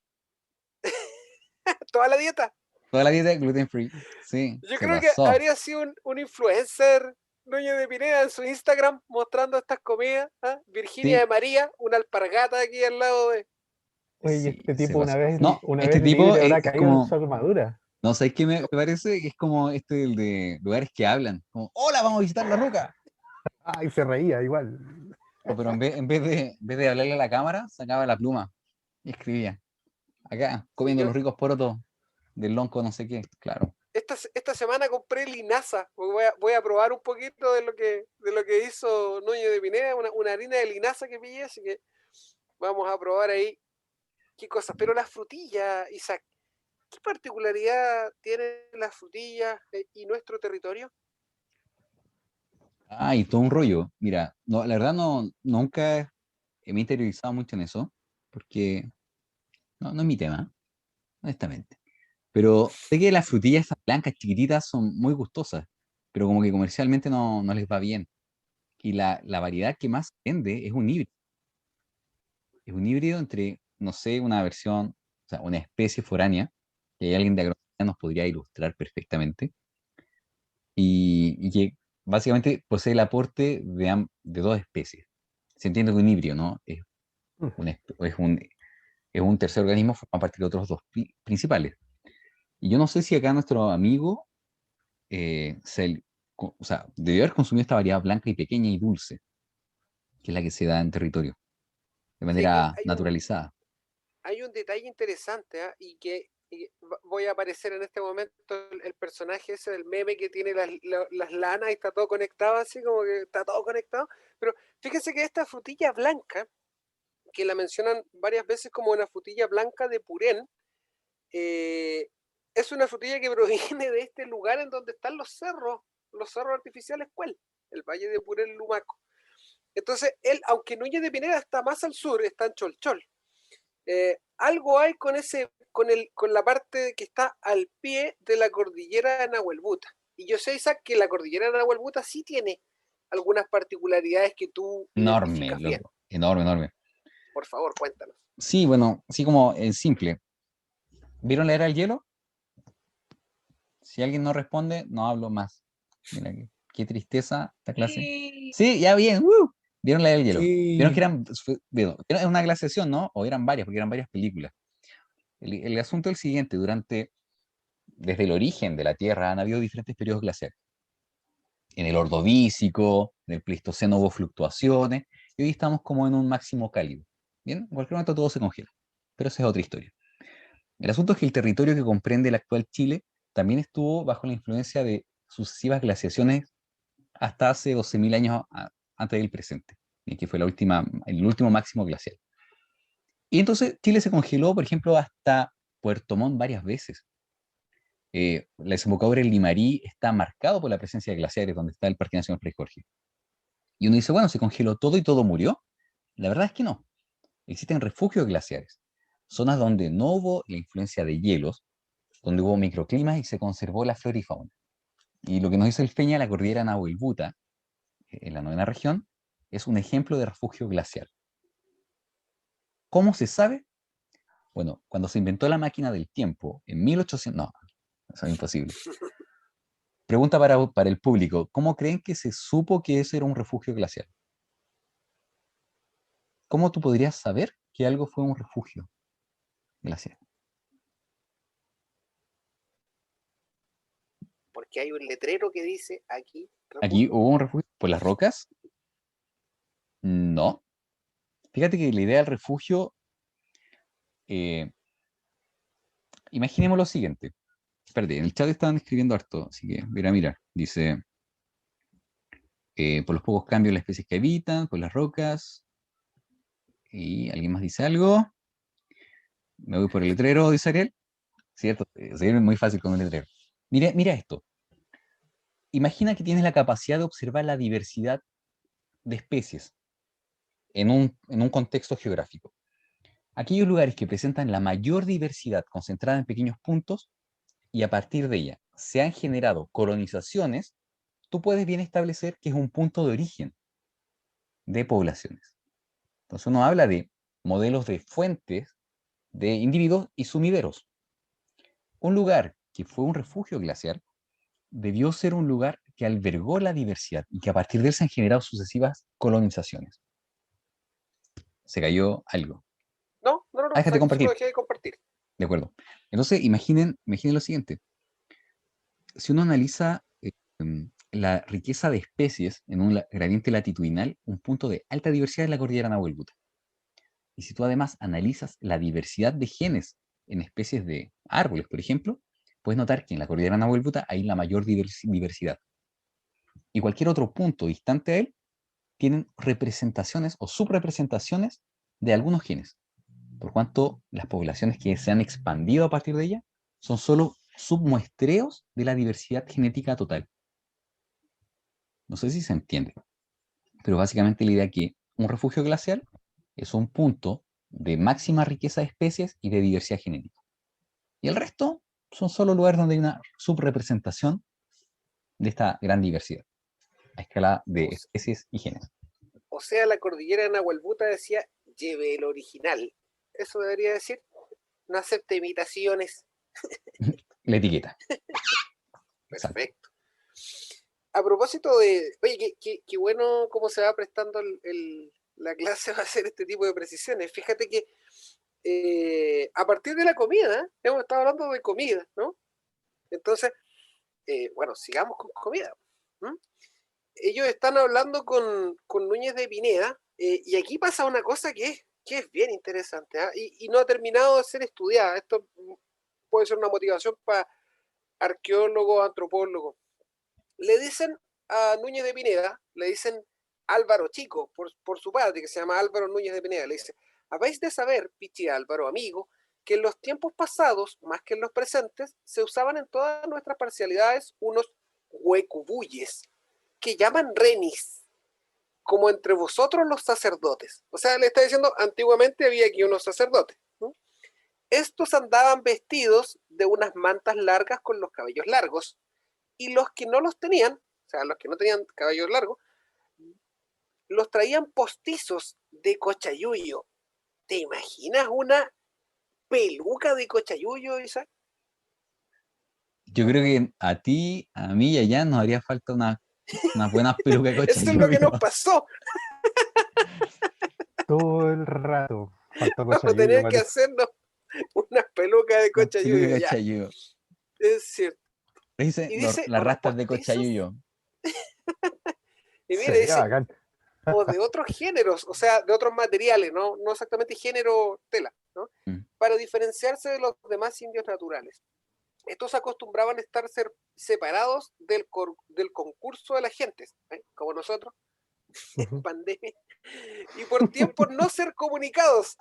toda la dieta. Toda la dieta es gluten free. Sí, Yo se creo que pasó. habría sido un influencer, Núñez de Pineda, en su Instagram, mostrando estas comidas. ¿Ah? Virginia Sí, de María, una alpargata aquí al lado de... Oye, y sí, este se tipo pasó. No, una este vez tipo libre habrá es caído en su como, armadura. no sé qué me parece, que es como el de lugares que hablan. Como, hola, vamos a visitar la Roca. Ay, se reía igual. Pero en vez de hablarle a la cámara, sacaba la pluma y escribía. Acá, Sí, comiendo los ricos porotos del lonco, no sé qué. Claro. esta semana compré linaza. Voy a probar un poquito de lo que hizo Núñez de Pineda, una harina de linaza que pillé, así que vamos a probar ahí qué cosas. Pero las frutillas, Isaac, ¿qué particularidad tienen las frutillas y nuestro territorio? Ah, y todo un rollo. Mira, no, la verdad nunca me he interiorizado mucho en eso, porque no es mi tema, honestamente. Pero sé que las frutillas esas blancas chiquititas son muy gustosas, pero como que comercialmente no les va bien. Y la variedad que más vende es un híbrido. Es un híbrido entre, no sé, una versión, o sea, una especie foránea, que hay alguien de agronomía nos podría ilustrar perfectamente, y que básicamente posee el aporte de dos especies. Se entiende que un híbrido, ¿no? Es un tercer organismo a partir de otros dos principales. Y yo no sé si acá nuestro amigo o sea, debió haber consumido esta variedad blanca y pequeña y dulce, que es la que se da en territorio, de Sí, aquí manera naturalizada. hay un detalle interesante, ¿ah? Voy a aparecer en este momento el personaje ese del meme que tiene las lanas y está todo conectado, así como que está todo conectado. Pero fíjense que esta frutilla blanca, que la mencionan varias veces como una frutilla blanca de Purén, es una frutilla que proviene de este lugar en donde están los cerros artificiales Cuel, el Valle de Purén Lumaco. Entonces, él, aunque Núñez de Pineda está más al sur, está en Cholchol, algo hay con la parte que está al pie de la cordillera de Nahuelbuta. Y yo sé, Isaac, que la cordillera de Nahuelbuta sí tiene algunas particularidades que tú Enorme, identificas bien. loco, enorme, enorme. Por favor, cuéntanos. Sí, bueno, así como en simple. ¿Vieron la era del hielo? Si alguien no responde, no hablo más. Mira, qué tristeza esta clase. Sí. Sí, ya bien. ¡Uh! ¿Vieron la era del hielo? Vieron que Sí. era una glaciación, ¿no? O eran varias, porque eran varias películas. El asunto es el siguiente, desde el origen de la Tierra han habido diferentes periodos glaciares. En el Ordovícico, en el Pleistoceno hubo fluctuaciones, y hoy estamos como en un máximo cálido. Bien, en cualquier momento todo se congela, pero esa es otra historia. El asunto es que el territorio que comprende el actual Chile también estuvo bajo la influencia de sucesivas glaciaciones hasta hace 12.000 años antes del presente, que fue el último máximo glacial. Y entonces Chile se congeló, por ejemplo, hasta Puerto Montt varias veces. La desembocadura del Limarí está marcado por la presencia de glaciares, donde está el Parque Nacional Fray Jorge. Y uno dice, bueno, ¿se congeló todo y todo murió? La verdad es que no. Existen refugios glaciares, zonas donde no hubo la influencia de hielos, donde hubo microclimas y se conservó la flora y fauna. Y lo que nos dice el Feña, la cordillera Nahuelbuta, en la 9ª región, es un ejemplo de refugio glacial. ¿Cómo se sabe? Bueno, cuando se inventó la máquina del tiempo, en 1800... No, eso es imposible. Pregunta para el público, ¿cómo creen que se supo que ese era un refugio glacial? ¿Cómo tú podrías saber que algo fue un refugio glacial? Porque hay un letrero que dice aquí, ¿Aquí refugio. hubo un refugio por las rocas? No. Fíjate que la idea del refugio, eh, imaginemos lo siguiente. Espérate, en el chat estaban escribiendo harto, así que voy a mirar. Dice, por los pocos cambios en las especies que habitan, por las rocas. Y alguien más dice algo. Me voy por el letrero, dice Ariel. Cierto, Ariel es muy fácil con el letrero. Mira esto. Imagina que tienes la capacidad de observar la diversidad de especies en un contexto geográfico. Aquellos lugares que presentan la mayor diversidad concentrada en pequeños puntos y a partir de ella se han generado colonizaciones, tú puedes bien establecer que es un punto de origen de poblaciones. Entonces uno habla de modelos de fuentes de individuos y sumideros. Un lugar que fue un refugio glaciar debió ser un lugar que albergó la diversidad y que a partir de él se han generado sucesivas colonizaciones. Se cayó algo. No, Déjate solo compartir. dejé de compartir. De acuerdo. Entonces, imaginen lo siguiente. Si uno analiza la riqueza de especies en un gradiente latitudinal, un punto de alta diversidad es la cordillera Nahuelbuta. Y si tú además analizas la diversidad de genes en especies de árboles, por ejemplo, puedes notar que en la cordillera Nahuelbuta hay la mayor diversidad. Y cualquier otro punto distante a él tienen representaciones o subrepresentaciones de algunos genes. Por cuanto las poblaciones que se han expandido a partir de ella son solo submuestreos de la diversidad genética total. No sé si se entiende, pero básicamente la idea es que un refugio glacial es un punto de máxima riqueza de especies y de diversidad genética. Y el resto son solo lugares donde hay una subrepresentación de esta gran diversidad a escala de O, especies y genes. o sea, la cordillera de Nahuelbuta decía, lleve el original. Eso debería decir, no acepte imitaciones. La etiqueta. Exacto. Perfecto. a propósito de, oye, qué bueno cómo se va prestando la clase va a hacer este tipo de precisiones. Fíjate que a partir de la comida, hemos estado hablando de comida, ¿no? Entonces, bueno, sigamos con comida. ¿Mm? Ellos están hablando con Núñez de Pineda, y aquí pasa una cosa que es bien interesante, ¿ah? Y no ha terminado de ser estudiada. Esto puede ser una motivación para arqueólogos, antropólogos. Le dicen a Núñez de Pineda, le dicen Álvaro Chico, por su padre, que se llama Álvaro Núñez de Pineda, le dice: habéis de saber, Pichi Álvaro, amigo, que en los tiempos pasados, más que en los presentes, se usaban en todas nuestras parcialidades unos huecubuyes, que llaman renis, como entre vosotros los sacerdotes. O sea, le está diciendo, antiguamente había aquí unos sacerdotes, ¿no? Estos andaban vestidos de unas mantas largas con los cabellos largos, y los que no los tenían, o sea, los que no tenían cabellos largos, los traían postizos de cochayuyo. ¿Te imaginas una peluca de cochayuyo, Isaac? Yo creo que a ti, a mí y a Jan nos haría falta unas buenas pelucas de Eso es lo que cochayuyo. nos pasó. Todo el rato. Falta Vamos a cochayuyo, tener que parece. hacernos unas pelucas de Unas pelucas cochayuyo, de ya. cochayuyo. Es cierto. Dice Y dice, las unos rastas de postizos, cochayuyo. y mira, Sería dice, bacán. o de otros géneros, o sea, de otros materiales, no exactamente género tela, ¿no? Mm. Para diferenciarse de los demás indios naturales. Estos acostumbraban a estar separados del concurso de las gentes, ¿eh? Como nosotros, en pandemia, y por tiempo no ser comunicados.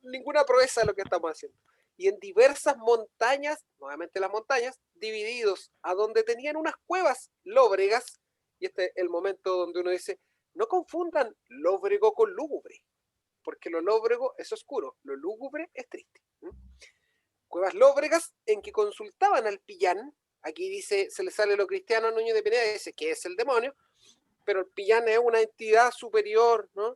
Ninguna proeza de lo que estamos haciendo. Y en diversas montañas, nuevamente las montañas, divididos, a donde tenían unas cuevas lóbregas, y este es el momento donde uno dice, no confundan lóbrego con lúgubre, porque lo lóbrego es oscuro, lo lúgubre es triste. Cuevas lóbregas en que consultaban al pillán. Aquí dice, se le sale lo cristiano a Núñez de Pineda y dice que es el demonio, pero el pillán es una entidad superior, ¿no?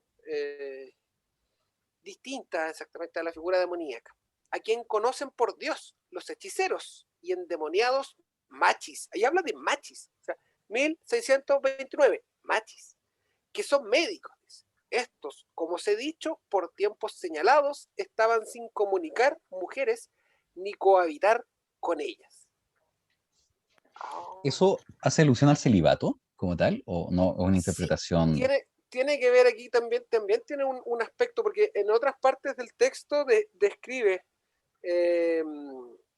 Distinta exactamente a la figura demoníaca, a quien conocen por Dios los hechiceros y endemoniados machis. Ahí habla de machis, o sea, 1629, machis, que son médicos. Estos, como os he dicho, por tiempos señalados, estaban sin comunicar mujeres ni cohabitar con ellas. ¿Eso hace alusión al celibato como tal? ¿O no? ¿O una Sí, interpretación? tiene que ver aquí también tiene un aspecto, porque en otras partes del texto describe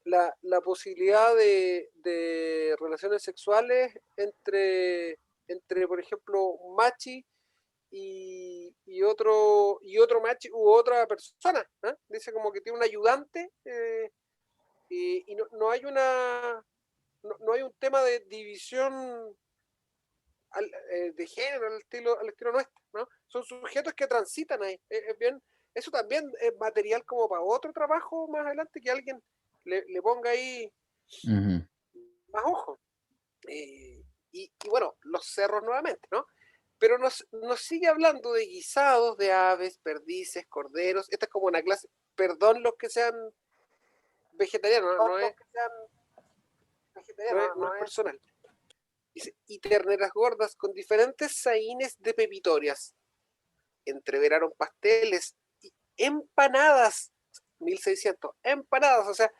la posibilidad de relaciones sexuales entre, por ejemplo, machi y otro machi u otra persona, ¿eh? Dice como que tiene un ayudante, y no hay no hay un tema de división de género al estilo nuestro, ¿no? Son sujetos que transitan ahí. Es bien, eso también es material como para otro trabajo más adelante, que alguien le ponga ahí Ujú. más ojo. Y bueno, los cerros nuevamente, ¿no? Pero nos sigue hablando de guisados de aves, perdices, corderos. Esta es como una clase, perdón los que sean vegetarianos, no es personal. Dice, y terneras gordas con diferentes saínes de pepitorias. Entreveraron pasteles y empanadas, 1600, empanadas, o sea,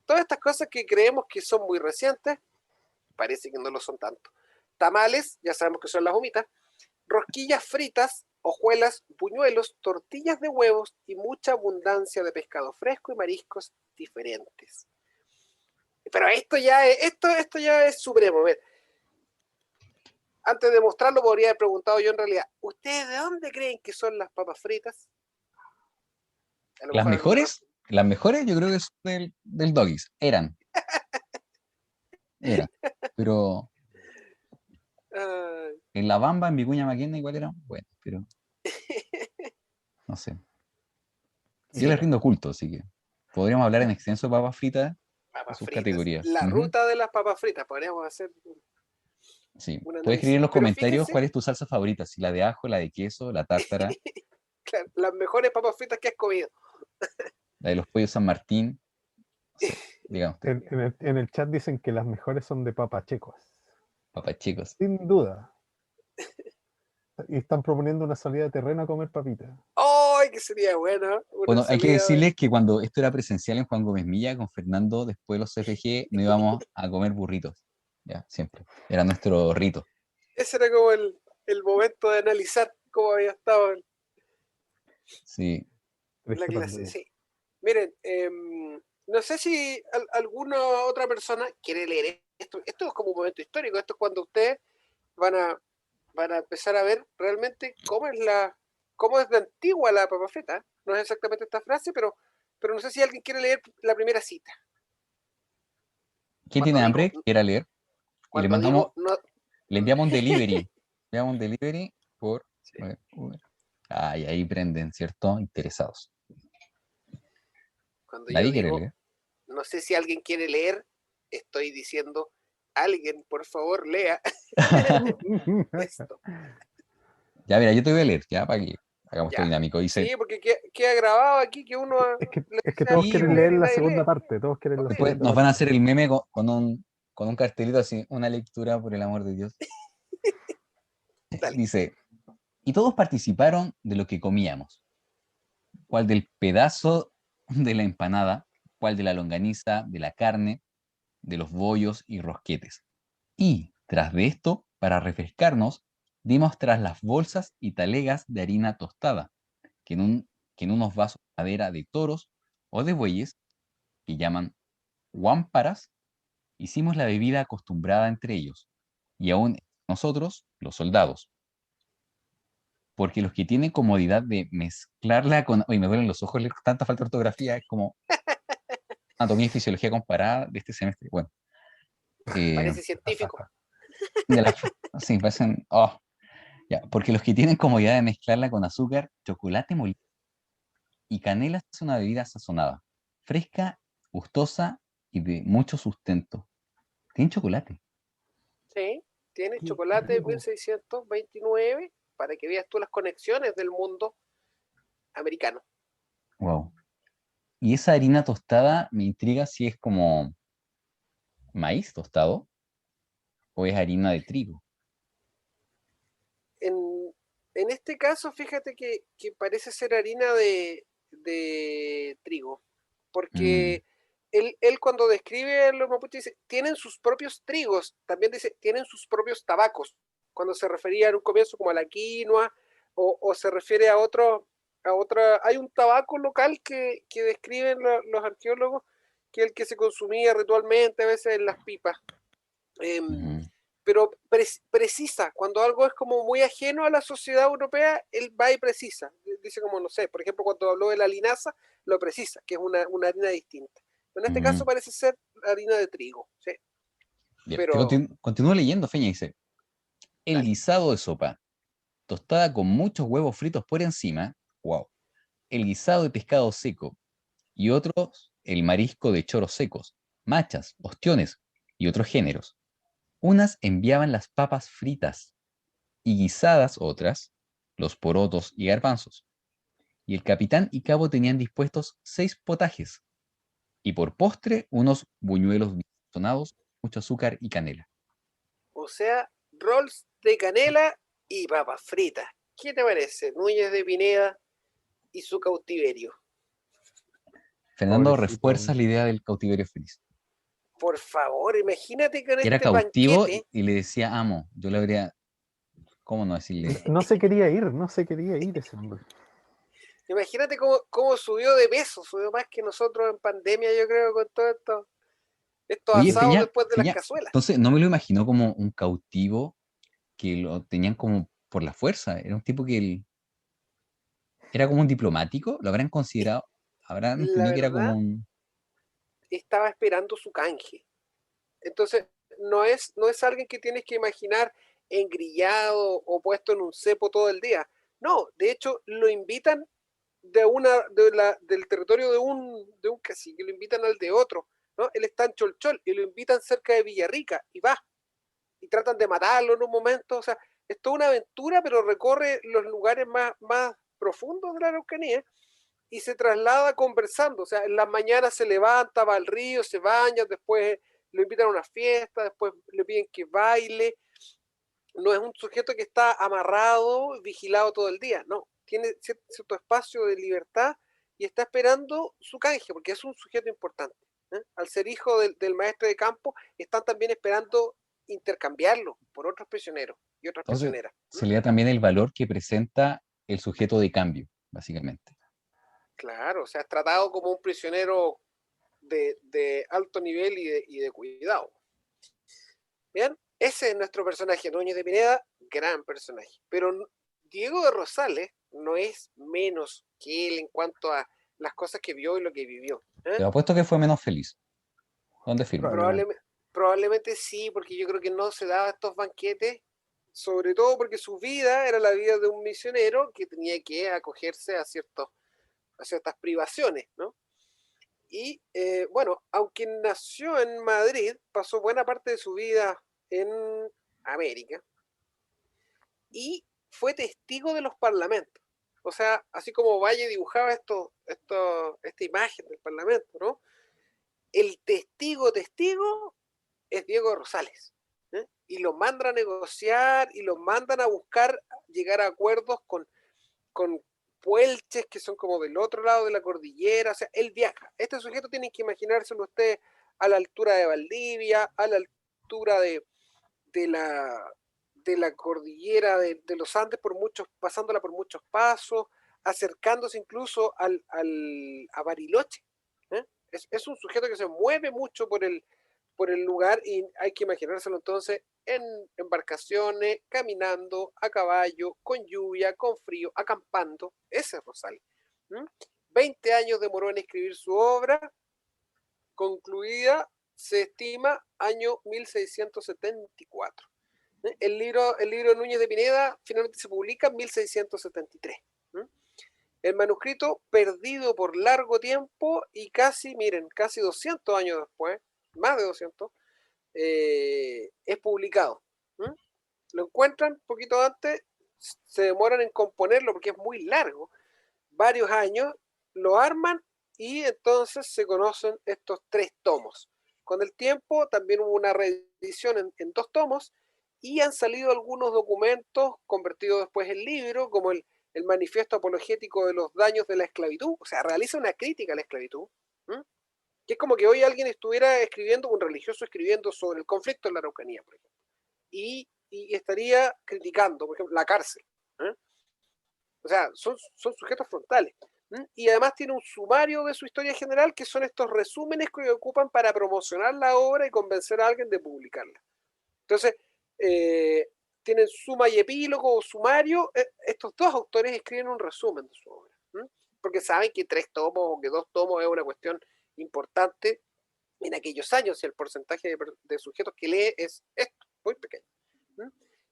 todas estas cosas que creemos que son muy recientes, parece que no lo son tanto. Tamales, ya sabemos que son las humitas, rosquillas fritas, hojuelas, buñuelos, tortillas de huevos y mucha abundancia de pescado fresco y mariscos diferentes. Pero esto ya es supremo. A ver, antes de mostrarlo, podría haber preguntado yo en realidad, ¿ustedes de dónde creen que son las papas fritas? Las mejores yo creo que son del Doggies. Eran. Pero en La Bamba, en Vicuña Maquena igual eran buenas, pero no sé. Yo les rindo culto, así que podríamos hablar en extenso de papas fritas y Papas sus fritas. categorías. La Ujú. ruta de las papas fritas. Podríamos hacer Sí. un Puedes escribir análisis. en los Pero comentarios fíjense, cuál es tu salsa favorita, si la de ajo, la de queso, la tártara, claro, las mejores papas fritas que has comido. la de los pollos San Martín. No sé, digamos. En el chat dicen que las mejores son de papachecos. Papas chicos. sin duda. Y están proponiendo una salida de terreno a comer papitas. ¡Ay, que sería bueno! Una Bueno, hay que salida de- decirles que cuando esto era presencial en Juan Gómez Milla, con Fernando, después de los CFG, nos íbamos a comer burritos. Ya, siempre. Era nuestro rito. Ese era como el momento de analizar cómo había estado Sí. la Triste clase. pandemia. Sí. Miren, no sé si alguna otra persona quiere leer esto. Esto es como un momento histórico. Esto es cuando ustedes van a empezar a ver realmente cómo es de antigua la papa frita. No es exactamente esta frase, pero no sé si alguien quiere leer la primera cita. ¿Quién Cuando tiene dijo, hambre? Quiera leer. Y le cuando mandamos, dijo, no, le enviamos un delivery. Le enviamos un delivery por sí, Uber. Ay, ahí prenden, ¿cierto? Interesados. cuando yo Nadie quiere digo, leer. no sé si alguien quiere leer, estoy diciendo, alguien, por favor, lea esto. Ya, mira, yo te voy a leer, ya, para que hagamos esto Ya. dinámico. Dice, Sí, porque queda grabado aquí que uno le Es que dice a todos Sí, alguien quieren po. leer leer y la nadie segunda lee. parte. Todos quieren la después segunda nos van a parte. hacer el meme con un cartelito así, una lectura por el amor de Dios. Dale. Dice, y todos participaron de lo que comíamos. ¿Cuál del pedazo de la empanada? ¿Cuál de la longaniza, de la carne, de los bollos y rosquetes? Y tras de esto, para refrescarnos, dimos tras las bolsas y talegas de harina tostada, que en unos vasos de madera de toros o de bueyes, que llaman guámparas, hicimos la bebida acostumbrada entre ellos, y aún nosotros, los soldados, porque los que tienen comodidad de mezclarla con... Oye, me duelen los ojos, leer tanta falta de ortografía, es como anatomía y fisiología comparada de este semestre. Bueno, Parece científico. de la, sí, parecen... Oh, ya, porque los que tienen comodidad de mezclarla con azúcar, chocolate molido y canela es una bebida sazonada, fresca, gustosa y de mucho sustento. Tiene chocolate. Sí, tiene Qué chocolate rico. 1629 para que veas tú las conexiones del mundo americano. Wow. Y esa harina tostada me intriga si es como maíz tostado o es harina de trigo. En este caso, fíjate que parece ser harina de trigo, Mm, porque él cuando describe a los mapuches dice, tienen sus propios trigos, también dice, tienen sus propios tabacos, cuando se refería en un comienzo como a la quinoa, o se refiere a otra, hay un tabaco local que describen los arqueólogos, que es el que se consumía ritualmente a veces en las pipas. Em, ujú. pero precisa, cuando algo es como muy ajeno a la sociedad europea, él va y precisa. Dice como, no sé, por ejemplo, cuando habló de la linaza, lo precisa, que es una harina distinta. En este caso Ujú. parece ser harina de trigo, ¿sí? Bien, Pero, continúo leyendo, Feña dice, el dale. guisado de sopa, tostada con muchos huevos fritos por encima, wow. El guisado de pescado seco y otros, el marisco de choros secos, machas, ostiones y otros géneros. Unas enviaban las papas fritas y guisadas otras, los porotos y garbanzos. Y el capitán y cabo tenían dispuestos 6 potajes y por postre unos buñuelos bien sazonados, mucho azúcar y canela. O sea, rolls de canela y papas fritas. ¿Qué te parece? Núñez de Pineda y su cautiverio. Fernando refuerza Pobrecito. la idea del cautiverio feliz. Por favor, imagínate con Era este cautivo banquete. y le decía amo. Yo le habría, ¿cómo no decirle? No se quería ir, no se quería ir ese hombre. Imagínate cómo subió de peso, subió más que nosotros en pandemia, yo creo, con todo esto. Estos Oye, asados Feña, después de las Feña, cazuelas. entonces no me lo imagino como un cautivo que lo tenían como por la fuerza. Era un tipo que era como un diplomático, lo habrán Es- considerado, habrán La entendido que era como verdad, un... estaba esperando su canje. Entonces, no es alguien que tienes que imaginar engrillado o puesto en un cepo todo el día. No, de hecho, lo invitan del territorio de un cacique, lo invitan al de otro, ¿no? Él está en Cholchol y lo invitan cerca de Villarrica y va. Y tratan de matarlo en un momento. O sea, es toda una aventura, pero recorre los lugares más profundos de la Araucanía y se traslada conversando. O sea, en las mañanas se levanta, va al río, se baña, después lo invitan a una fiesta, después le piden que baile, no es un sujeto que está amarrado, vigilado todo el día, no, tiene cierto espacio de libertad y está esperando su canje, porque es un sujeto importante. Al ser hijo del maestro de campo, están también esperando intercambiarlo por otros prisioneros y otras Entonces, prisioneras. se le da también el valor que presenta el sujeto de cambio, básicamente. Claro, o sea, es tratado como un prisionero de alto nivel y de cuidado. Bien, ese es nuestro personaje, Núñez de Pineda, gran personaje. Pero Diego de Rosales no es menos que él en cuanto a las cosas que vio y lo que vivió. Te apuesto que fue menos feliz. ¿Dónde firma? Probablemente. Probablemente sí, porque yo creo que no se daba estos banquetes, sobre todo porque su vida era la vida de un misionero que tenía que acogerse a ciertas privaciones, ¿no? Y bueno, aunque nació en Madrid, pasó buena parte de su vida en América y fue testigo de los parlamentos. O sea, así como Valle dibujaba esta imagen del parlamento, ¿no? El testigo es Diego Rosales. Y lo mandan a negociar y lo mandan a buscar llegar a acuerdos con puelches que son como del otro lado de la cordillera. O sea, él viaja. Este sujeto tienen que imaginárselo ustedes a la altura de Valdivia, a la altura de la cordillera de los Andes, pasándola por muchos pasos, acercándose incluso a Bariloche. Es un sujeto que se mueve mucho por el lugar y hay que imaginárselo entonces en embarcaciones, caminando, a caballo, con lluvia, con frío, acampando. Ese es Rosales. 20 años demoró en escribir su obra, concluida, se estima, año 1674. El libro de Núñez de Pineda finalmente se publica en 1673. El manuscrito perdido por largo tiempo y casi 200 años después, más de 200, es publicado. Lo encuentran un poquito antes, se demoran en componerlo porque es muy largo, varios años, lo arman y entonces se conocen estos 3 tomos. Con el tiempo también hubo una reedición en 2 tomos y han salido algunos documentos convertidos después en libro, como el manifiesto apologético de los daños de la esclavitud, o sea, realiza una crítica a la esclavitud, que es como que hoy alguien estuviera escribiendo, un religioso escribiendo sobre el conflicto en la Araucanía, por ejemplo, y estaría criticando, por ejemplo, la cárcel. O sea, son sujetos frontales. Y además tiene un sumario de su historia general, que son estos resúmenes que ocupan para promocionar la obra y convencer a alguien de publicarla. Entonces, tienen suma y epílogo o sumario. Estos 2 autores escriben un resumen de su obra, porque saben que 3 tomos o que 2 tomos es una cuestión importante en aquellos años, y el porcentaje de sujetos que lee es esto, muy pequeño.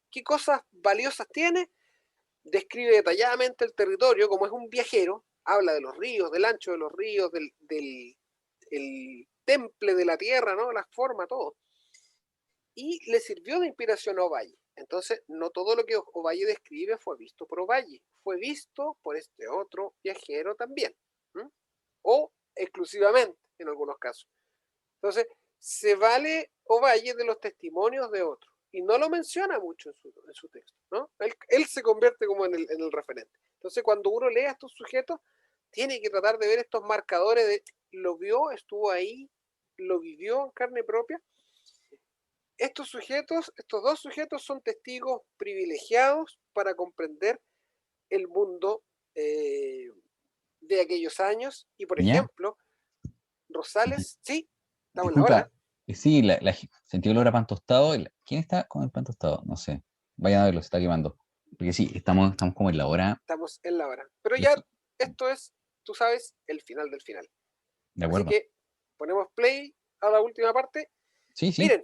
¿Qué cosas valiosas tiene? Describe detalladamente el territorio, como es un viajero, habla de los ríos, del ancho de los ríos, el temple de la tierra, ¿no? La forma, todo. Y le sirvió de inspiración a Ovalle. Entonces, no todo lo que Ovalle describe fue visto por Ovalle, fue visto por este otro viajero también, o exclusivamente en algunos casos. Entonces, se vale Ovalle de los testimonios de otros y no lo menciona mucho en su texto, ¿no? Él se convierte como en el referente. Entonces, cuando uno lee a estos sujetos, tiene que tratar de ver estos marcadores de lo vio, estuvo ahí, lo vivió en carne propia. Estos 2 sujetos son testigos privilegiados para comprender el mundo de aquellos años. Y, por ¿Ya? ejemplo, Rosales, sí, estamos en la Disculpa, hora. sí, sentí olor a pan tostado. ¿Quién está con el pan tostado? No sé. Vayan a verlo, se está quemando. Porque sí, estamos como en la hora. Estamos en la hora. Pero De ya esto es, tú sabes, el final del final. Así acuerdo. que ponemos play a la última parte. Sí, sí. Miren,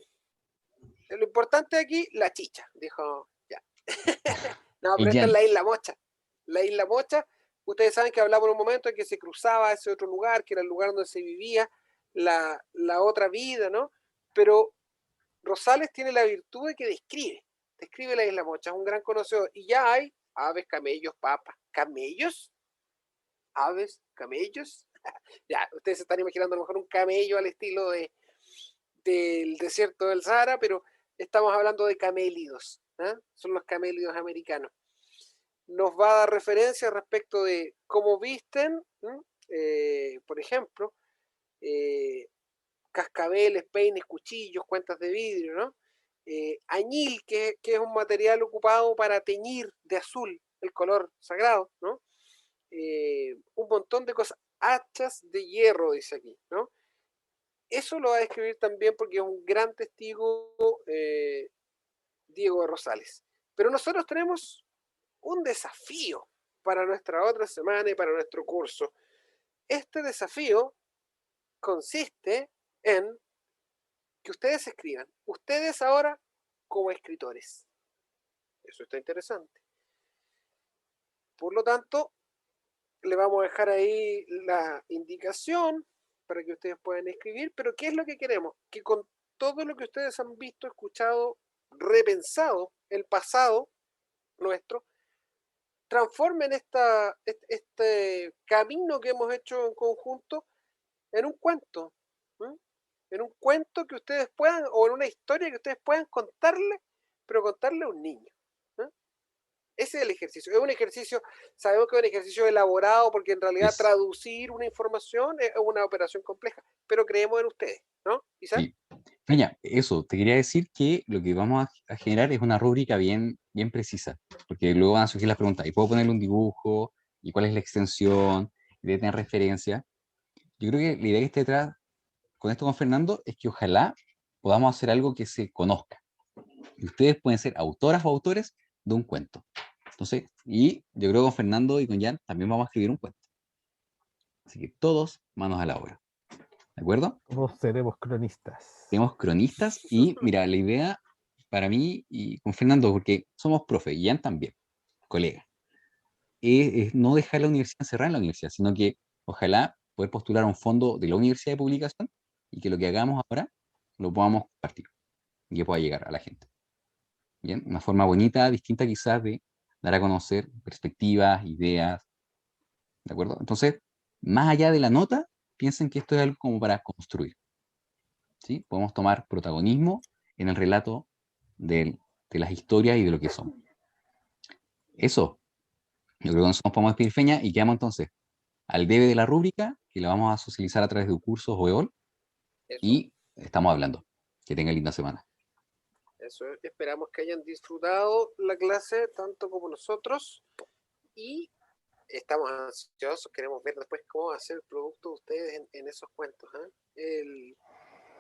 lo importante aquí, la chicha, dijo ya. No, pero esta es la Isla Mocha. La Isla Mocha, ustedes saben que hablamos en un momento en que se cruzaba a ese otro lugar, que era el lugar donde se vivía la otra vida, ¿no? Pero Rosales tiene la virtud de que describe la Isla Mocha, es un gran conocedor. Y ya hay aves, camellos, papas. ¿Camellos? ¿Aves? ¿Camellos? Ya, ustedes se están imaginando a lo mejor un camello al estilo del desierto del Sahara, pero estamos hablando de camélidos, son los camélidos americanos. Nos va a dar referencia respecto de cómo visten, por ejemplo, cascabeles, peines, cuchillos, cuentas de vidrio, ¿no? Añil, que es un material ocupado para teñir de azul el color sagrado, ¿no? Un montón de cosas, hachas de hierro, dice aquí, ¿no? Eso lo va a describir también porque es un gran testigo Diego de Rosales. Pero nosotros tenemos un desafío para nuestra otra semana y para nuestro curso. Este desafío consiste en que ustedes escriban. Ustedes ahora como escritores. Eso está interesante. Por lo tanto, le vamos a dejar ahí la indicación para que ustedes puedan escribir, pero ¿qué es lo que queremos? Que con todo lo que ustedes han visto, escuchado, repensado, el pasado nuestro, transformen este camino que hemos hecho en conjunto en un cuento, ¿m? En un cuento que ustedes puedan, o en una historia que ustedes puedan contarle, pero contarle a un niño. Ese es el ejercicio. Es un ejercicio, sabemos que es un ejercicio elaborado porque en realidad traducir una información es una operación compleja, pero creemos en ustedes, ¿no? ¿Isaac? Sí. Feña, eso, te quería decir que lo que vamos a generar es una rúbrica bien precisa, porque luego van a surgir las preguntas, ¿y puedo ponerle un dibujo? ¿Y cuál es la extensión? ¿Y debe tener referencia? Yo creo que la idea que está detrás con esto con Fernando es que ojalá podamos hacer algo que se conozca. Y ustedes pueden ser autoras o autores de un cuento. Entonces, y yo creo que con Fernando y con Jan también vamos a escribir un cuento. Así que todos manos a la obra. ¿De acuerdo? Todos seremos cronistas. Tenemos cronistas y mira, la idea para mí y con Fernando, porque somos profe y Jan también, colega, es no dejar la universidad encerrada en la universidad, sino que ojalá poder postular a un fondo de la universidad de publicación y que lo que hagamos ahora lo podamos compartir y que pueda llegar a la gente. Bien, una forma bonita, distinta quizás de dar a conocer perspectivas, ideas, ¿de acuerdo? Entonces, más allá de la nota, piensen que esto es algo como para construir, ¿sí? Podemos tomar protagonismo en el relato de las historias y de lo que somos. Eso, yo creo que nos podemos despedir, Feña, y quedamos entonces al debe de la rúbrica, que la vamos a socializar a través de cursos o EOL, y estamos hablando. Que tengan linda semana. Eso, esperamos que hayan disfrutado la clase tanto como nosotros y estamos ansiosos, queremos ver después cómo va a ser el producto de ustedes en esos cuentos.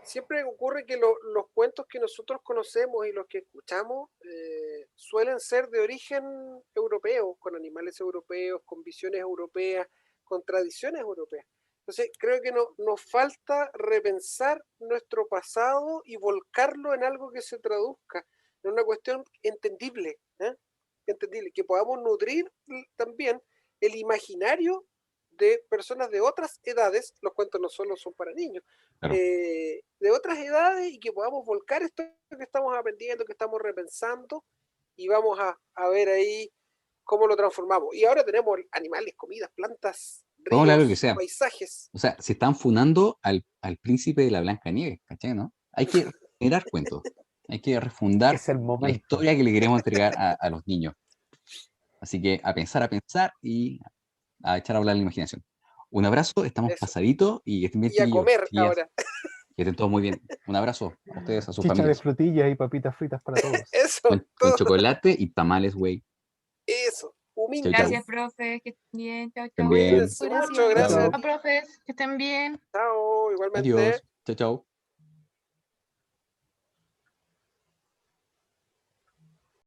Siempre ocurre que los cuentos que nosotros conocemos y los que escuchamos suelen ser de origen europeo, con animales europeos, con visiones europeas, con tradiciones europeas. Entonces creo que nos falta repensar nuestro pasado y volcarlo en algo que se traduzca, en una cuestión entendible, entendible, que podamos nutrir también el imaginario de personas de otras edades. Los cuentos no solo son para niños, Claro. de otras edades, y que podamos volcar esto que estamos aprendiendo, que estamos repensando, y vamos a ver ahí cómo lo transformamos. Y ahora tenemos animales, comidas, plantas, Vamos a hablar de lo que ríos, sea. paisajes. O sea, se están funando al príncipe de la Blanca Nieve, ¿cachai, no? Hay que generar cuentos. Hay que refundar Es el la momento. historia que le queremos entregar a los niños. Así que a pensar y a echar a volar la imaginación. Un abrazo, estamos Eso. pasaditos y que estén bien, Y a chiquillos, comer chiquillas, ahora. que estén todos muy bien. Un abrazo a ustedes, a sus Chicha de familias. frutillas y papitas fritas para todos. Eso, Con todo chocolate y tamales, güey. eso. Humilde. Chau, chau. Gracias, profe, que estén bien. Chao, chao. También. Cuídense mucho, gracias. Chao. Chao, profes, que estén bien. Chao, igualmente. Adiós. Chau, chau.